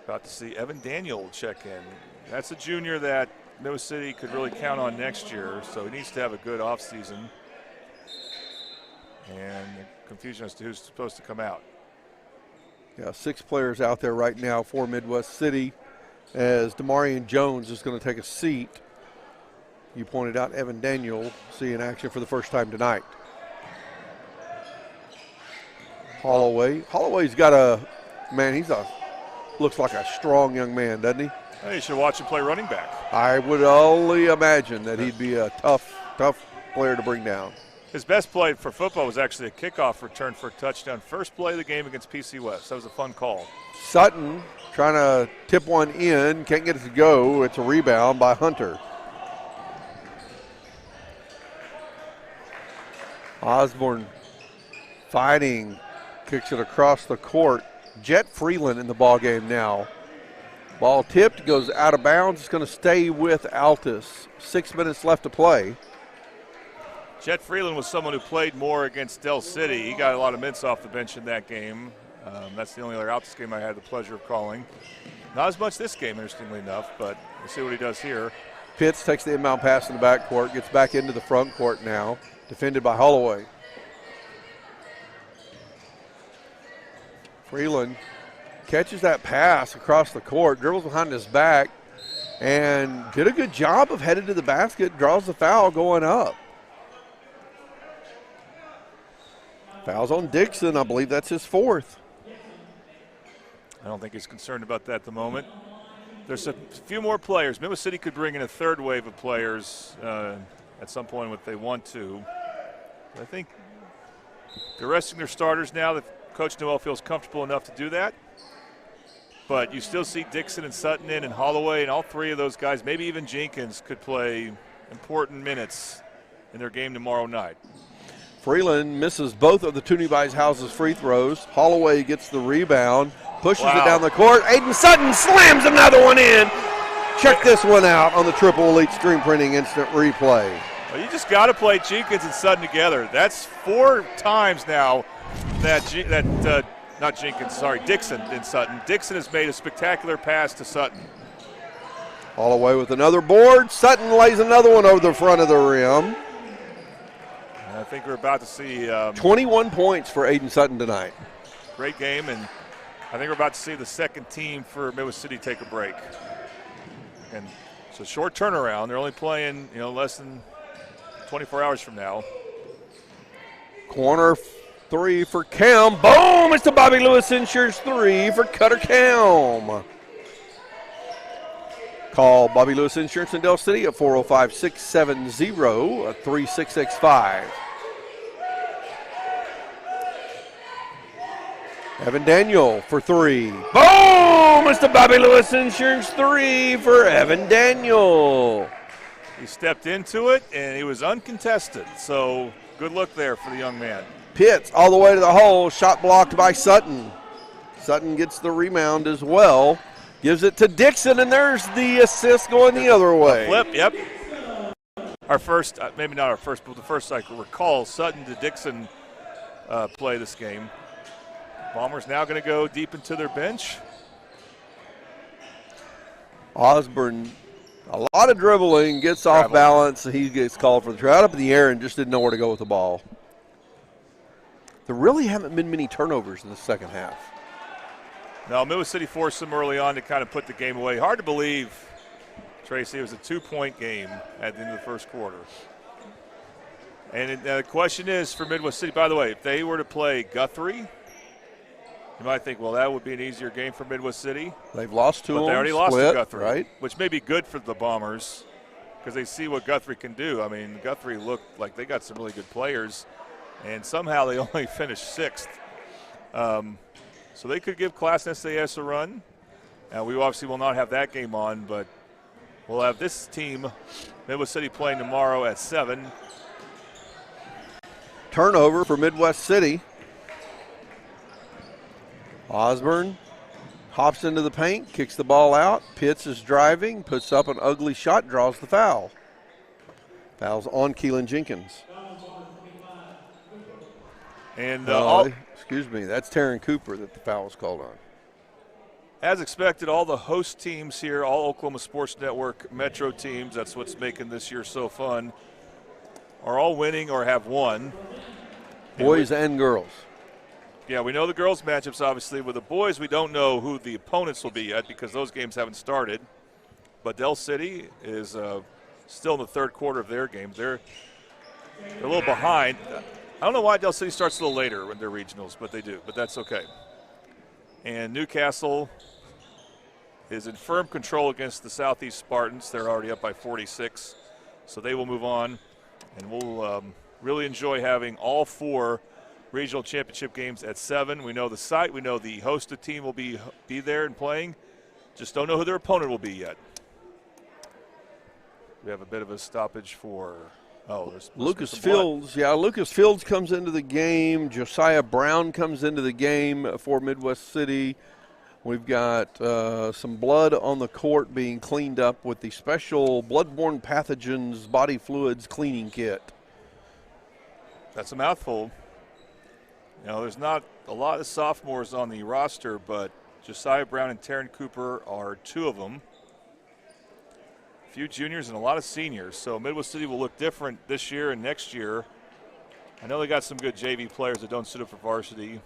About to see Evan Daniel check in. That's a junior that Midwest City could really count on next year, so he needs to have a good offseason. And confusion as to who's supposed to come out. Yeah, 6 players out there right now for Midwest City as Demarion Jones is going to take a seat. You pointed out Evan Daniel seeing action for the first time tonight. Holloway's got looks like a strong young man, doesn't he? Hey, you should watch him play running back. I would only imagine that he'd be a tough player to bring down. His best play for football was actually a kickoff return for a touchdown. First play of the game against PC West. That was a fun call. Sutton trying to tip one in, can't get it to go. It's a rebound by Hunter. Osborne fighting, kicks it across the court. Jet Freeland in the ball game now. Ball tipped, goes out of bounds. It's going to stay with Altus. 6 minutes left to play. Jet Freeland was someone who played more against Del City. He got a lot of minutes off the bench in that game. That's the only other Altus game I had the pleasure of calling. Not as much this game, interestingly enough, but we'll see what he does here. Pitts takes the inbound pass in the backcourt, gets back into the front court now. Defended by Holloway. Freeland catches that pass across the court, dribbles behind his back, and did a good job of headed to the basket, draws the foul going up. Foul's on Dixon. I believe that's his 4th. I don't think he's concerned about that at the moment. There's a few more players. Midwest City could bring in a third wave of players at some point if they want to. I think they're resting their starters now that Coach Noel feels comfortable enough to do that. But you still see Dixon and Sutton in and Holloway, and all 3 of those guys, maybe even Jenkins, could play important minutes in their game tomorrow night. Freeland misses both of the Toonie Buys Houses free throws. Holloway gets the rebound, pushes it down the court. Aiden Sutton slams another one in. Check this one out on the Triple Elite Screen Printing Instant Replay. Well, you just got to play Jenkins and Sutton together. That's 4 times now that Dixon and Sutton. Dixon has made a spectacular pass to Sutton. Holloway with another board. Sutton lays another one over the front of the rim. And I think we're about to see 21 points for Aiden Sutton tonight. Great game, and I think we're about to see the second team for Midwest City take a break. And it's a short turnaround. They're only playing, less than 24 hours from now. Corner 3 for Kelm. Boom! It's the Bobby Lewis Insurance 3 for Cutter Kelm. Call Bobby Lewis Insurance in Del City at 405-670-3665. Evan Daniel for three. Boom! It's the Bobby Lewis Insurance three for Evan Daniel. He stepped into it, and he was uncontested. So good look there for the young man. Pitts all the way to the hole. Shot blocked by Sutton. Sutton gets the rebound as well. Gives it to Dixon, and there's the assist going the other way. Flip, yep. Our first, maybe not our first, but the first I can recall, Sutton to Dixon play this game. Bombers now going to go deep into their bench. Osborne, a lot of dribbling, gets off balance. He gets called for the try up in the air and just didn't know where to go with the ball. There really haven't been many turnovers in the second half. No, Midwest City forced them early on to kind of put the game away. Hard to believe, Tracy, it was a 2-point game at the end of the first quarter. And the question is for Midwest City, by the way, if they were to play Guthrie, you might think, well, that would be an easier game for Midwest City. They've lost to them. But they already lost to Guthrie, right? Which may be good for the Bombers because they see what Guthrie can do. I mean, Guthrie looked like they got some really good players, and somehow they only finished 6th. So they could give Class SAS a run. We obviously will not have that game on, but we'll have this team, Midwest City, playing tomorrow at 7. Turnover for Midwest City. Osborne hops into the paint, kicks the ball out. Pitts is driving, puts up an ugly shot, draws the foul. Foul's on Keelan Jenkins. And excuse me, that's Taryn Cooper that the foul was called on. As expected, all the host teams here, all Oklahoma Sports Network Metro teams, that's what's making this year so fun, are all winning or have won. Boys and girls. Yeah, we know the girls' matchups, obviously. With the boys, we don't know who the opponents will be yet because those games haven't started. But Del City is still in the third quarter of their game. They're a little behind. I don't know why Del City starts a little later in their regionals, but they do. But that's okay. And Newcastle is in firm control against the Southeast Spartans. They're already up by 46, so they will move on. And we'll really enjoy having all 4 regional championship games at 7. We know the site. We know the hosted team will be there and playing. Just don't know who their opponent will be yet. We have a bit of a stoppage for Lucas Fields. Yeah, Lucas Fields comes into the game. Josiah Brown comes into the game for Midwest City. We've got some blood on the court being cleaned up with the special bloodborne pathogens body fluids cleaning kit. That's a mouthful. You know, there's not a lot of sophomores on the roster, but Josiah Brown and Taryn Cooper are 2 of them. A few juniors and a lot of seniors. So Midwest City will look different this year and next year. I know they got some good JV players that don't sit up for varsity.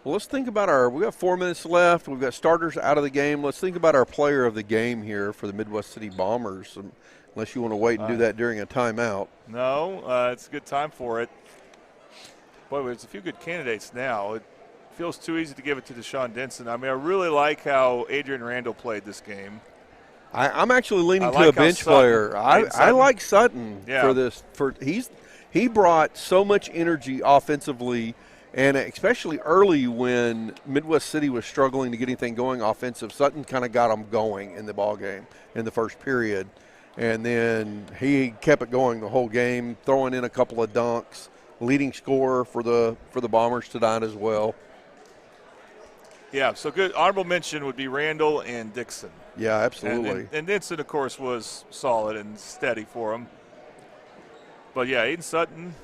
Well, let's think about we got 4 minutes left. We've got starters out of the game. Let's think about our player of the game here for the Midwest City Bombers, unless you want to wait and do that during a timeout. No, it's a good time for it. Boy, there's a few good candidates now. It feels too easy to give it to Deshaun Denson. I mean, I really like how Adrian Randall played this game. I'm actually leaning to a bench player. I like Sutton for this. He brought so much energy offensively, and especially early when Midwest City was struggling to get anything going offensive. Sutton kind of got them going in the ball game in the first period, and then he kept it going the whole game, throwing in a couple of dunks. Leading scorer for the Bombers tonight as well. Yeah, so good. Honorable mention would be Randall and Dixon. Yeah, absolutely. And Dixon, of course, was solid and steady for him. But, yeah, Aiden Sutton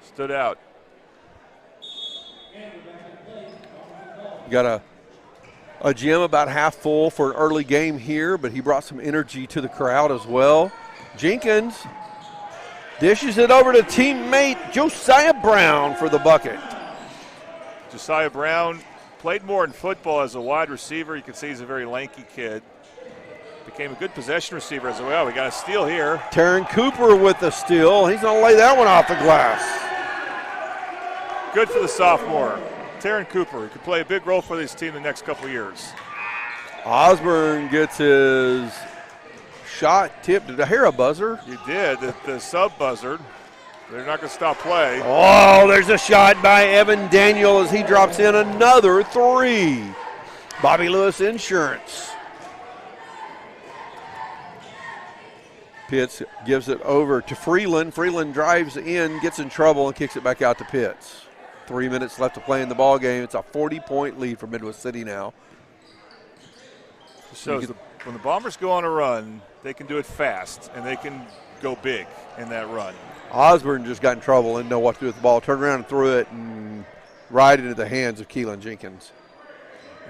stood out. Got a gym about half full for an early game here, but he brought some energy to the crowd as well. Jenkins dishes it over to teammate Josiah Brown for the bucket. Josiah Brown played more in football as a wide receiver. You can see he's a very lanky kid. Became a good possession receiver as well. We got a steal here. Taryn Cooper with the steal. He's going to lay that one off the glass. Good for the sophomore. Taryn Cooper. He could play a big role for this team the next couple of years. Osborne gets his shot tipped. Did I hear a buzzer? You did. The sub buzzard. They're not going to stop play. Oh, there's a shot by Evan Daniel as he drops in another 3. Bobby Lewis Insurance. Pitts gives it over to Freeland. Freeland drives in, gets in trouble, and kicks it back out to Pitts. 3 minutes left to play in the ball game. It's a 40-point lead for Midwest City now. Shows when the Bombers go on a run, they can do it fast, and they can go big in that run. Osborne just got in trouble and didn't know what to do with the ball. Turned around and threw it and right into the hands of Keelan Jenkins.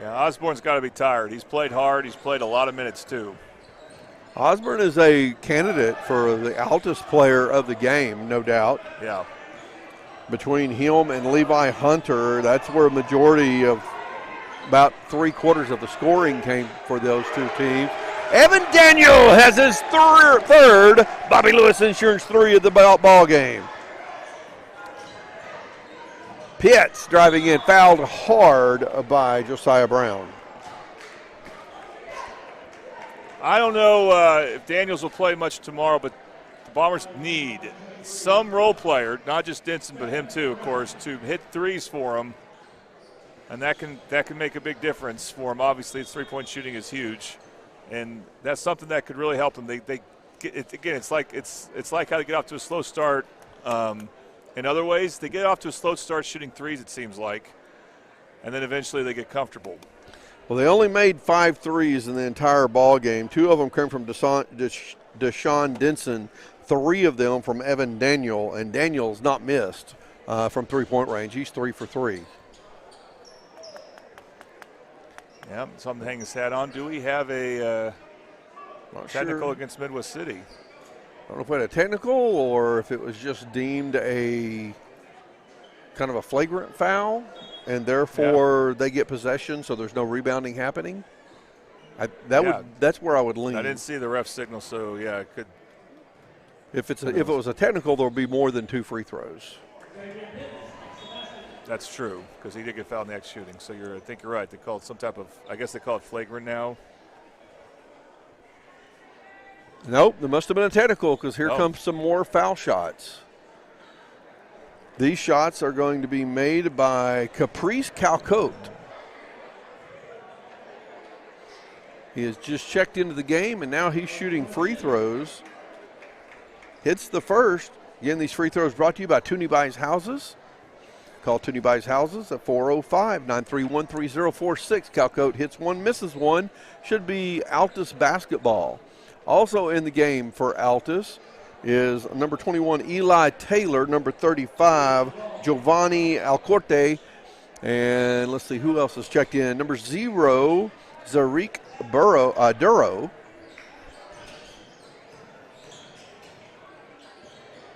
Yeah, Osborne's got to be tired. He's played hard. He's played a lot of minutes, too. Osborne is a candidate for the Altus player of the game, no doubt. Yeah. Between him and Levi Hunter, that's where a majority of about 3/4 of the scoring came for those two teams. Evan Daniel has his third Bobby Lewis Insurance 3 of the ball game. Pitts driving in, fouled hard by Josiah Brown. I don't know if Daniels will play much tomorrow, but the Bombers need some role player, not just Denson, but him too, of course, to hit threes for him, and that can make a big difference for him. Obviously, his three-point shooting is huge, and that's something that could really help them. They get it, again. It's like how they get off to a slow start. In other ways, they get off to a slow start shooting threes. It seems like, and then eventually they get comfortable. Well, they only made 5 threes in the entire ball game. 2 of them came from Deshaun Denson, 3 of them from Evan Daniel, and Daniel's not missed from three-point range. He's 3 for 3. Yeah, something to hang his hat on. Do we have a technical against Midwest City? I don't know if we had a technical or if it was just deemed a kind of a flagrant foul, and therefore they get possession, so there's no rebounding happening. That's where I would lean. I didn't see the ref signal, so yeah, it could. If it was a technical, there would be more than 2 free throws. That's true, because he did get fouled in the X shooting. So I think you're right. They called some type of, I guess they call it flagrant now. Nope, there must have been a technical, because here comes some more foul shots. These shots are going to be made by Caprice Calcote. He has just checked into the game, and now he's shooting free throws. Hits the first. Again, these free throws brought to you by Tooney Buys Houses. Call Tooney Buys Houses at 405-931-3046. Calcote hits one, misses one. Should be Altus basketball. Also in the game for Altus is number 21, Eli Taylor, number 35, Giovanni Alcorte, and let's see who else has checked in. Number 0, Zarik Duro.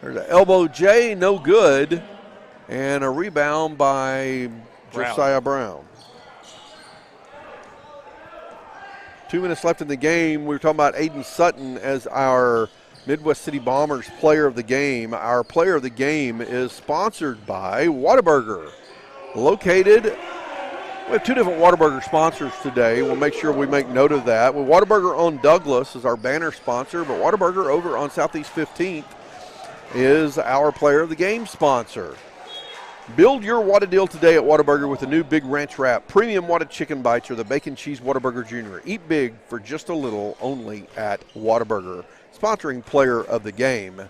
There's an elbow J, no good, and a rebound by Josiah Brown. 2 minutes left in the game. We were talking about Aiden Sutton as our Midwest City Bombers player of the game. Our player of the game is sponsored by Whataburger. Located, we have 2 different Whataburger sponsors today. We'll make sure we make note of that. Well, Whataburger on Douglas is our banner sponsor, but Whataburger over on Southeast 15th is our player of the game sponsor. Build your Whata deal today at Whataburger with the new Big Ranch Wrap, premium Whata chicken bites, or the bacon cheese Whataburger Jr. Eat big for just a little, only at Whataburger. Sponsoring player of the game.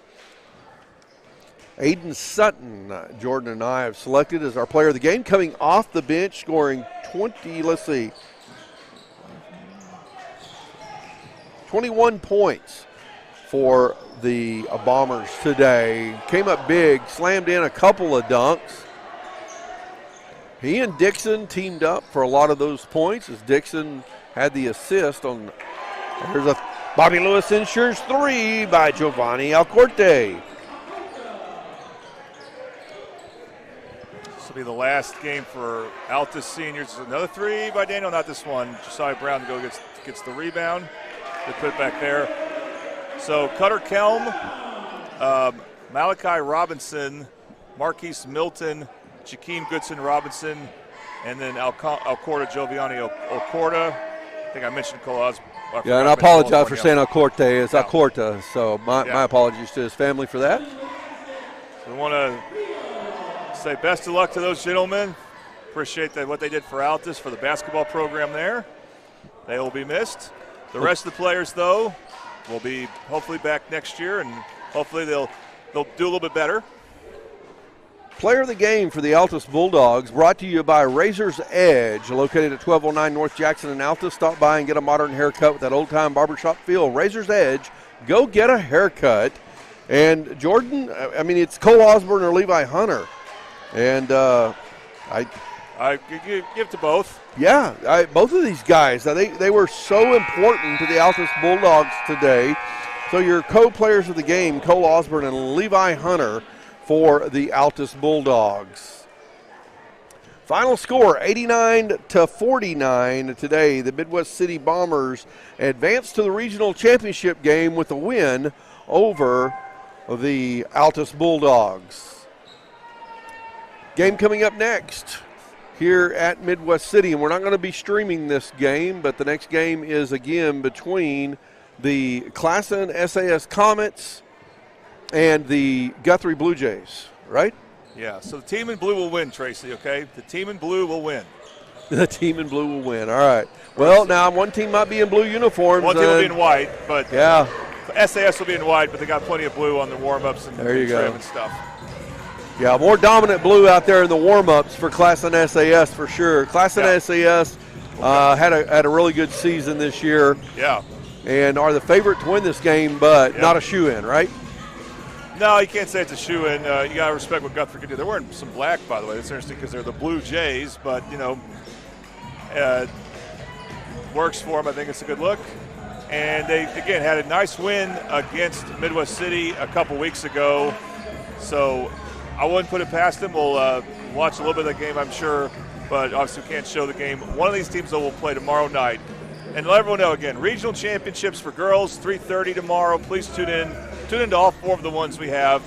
Aiden Sutton, Jordan and I have selected as our player of the game, coming off the bench, scoring 21 points for the Bombers today. Came up big, slammed in a couple of dunks. He and Dixon teamed up for a lot of those points as Dixon had the assist on. There's a Bobby Lewis Insurance 3 by Giovanni Alcorte. This will be the last game for Altus seniors. Another 3 by Daniel, not this one. Josiah Brown gets the rebound. They put it back there. So Cutter Kelm, Malachi Robinson, Marquise Milton, Jakeem Goodson Robinson, and then Alcorta Giovanni Alcorta. I think I mentioned Cole. Yeah, and I apologize for saying Alcorte. It's Alcorta, so my apologies to his family for that. So we want to say best of luck to those gentlemen. Appreciate what they did for Altus, for the basketball program there. They will be missed. The rest of the players, though, will be hopefully back next year, and hopefully they'll do a little bit better. Player of the game for the Altus Bulldogs, brought to you by Razor's Edge, located at 1209 North Jackson in Altus. Stop by and get a modern haircut with that old-time barbershop feel. Razor's Edge, go get a haircut. And Jordan, I mean, it's Cole Osborne or Levi Hunter. And I give to both. Yeah, both of these guys, they were so important to the Altus Bulldogs today. So your co-players of the game, Cole Osborne and Levi Hunter, for the Altus Bulldogs. Final score, 89-49 today. The Midwest City Bombers advance to the regional championship game with a win over the Altus Bulldogs. Game coming up next here at Midwest City, and we're not going to be streaming this game, but the next game is again between the Classen SAS Comets and the Guthrie Blue Jays, right? Yeah, so the team in blue will win, Tracy, okay? The team in blue will win. The team in blue will win, all right. Well, now one team might be in blue uniforms. One team will be in white, but yeah, SAS will be in white, but they got plenty of blue on the warm-ups and there you go. And stuff. Yeah, more dominant blue out there in the warm-ups for Classen SAS for sure. Classen SAS had a really good season this year. Yeah. And are the favorite to win this game, but not a shoe-in, right? No, you can't say it's a shoe-in. You got to respect what Guthrie can do. They're wearing some black, by the way. It's interesting because they're the Blue Jays, but, works for them. I think it's a good look. And they, again, had a nice win against Midwest City a couple weeks ago. So I wouldn't put it past them. We'll watch a little bit of the game, I'm sure, but obviously we can't show the game. One of these teams, though, will play tomorrow night. And let everyone know, again, regional championships for girls, 3:30 tomorrow. Please tune in. Tune into all four of the ones we have.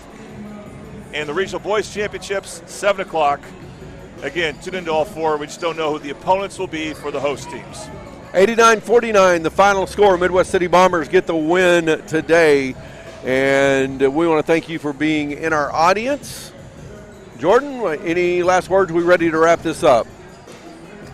And the regional boys championships, 7 o'clock. Again, tune into all four. We just don't know who the opponents will be for the host teams. 89-49, the final score. Midwest City Bombers get the win today. And we want to thank you for being in our audience. Jordan, any last words? We ready to wrap this up?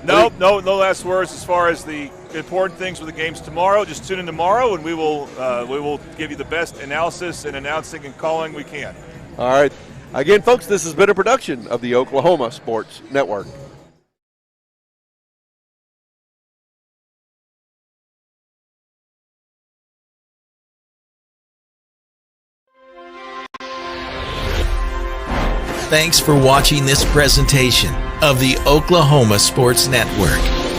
No last words as far as the important things with the games tomorrow. Just tune in tomorrow, and we will give you the best analysis and announcing and calling we can. All right. Again, folks, this has been a production of the Oklahoma Sports Network. Thanks for watching this presentation of the Oklahoma Sports Network.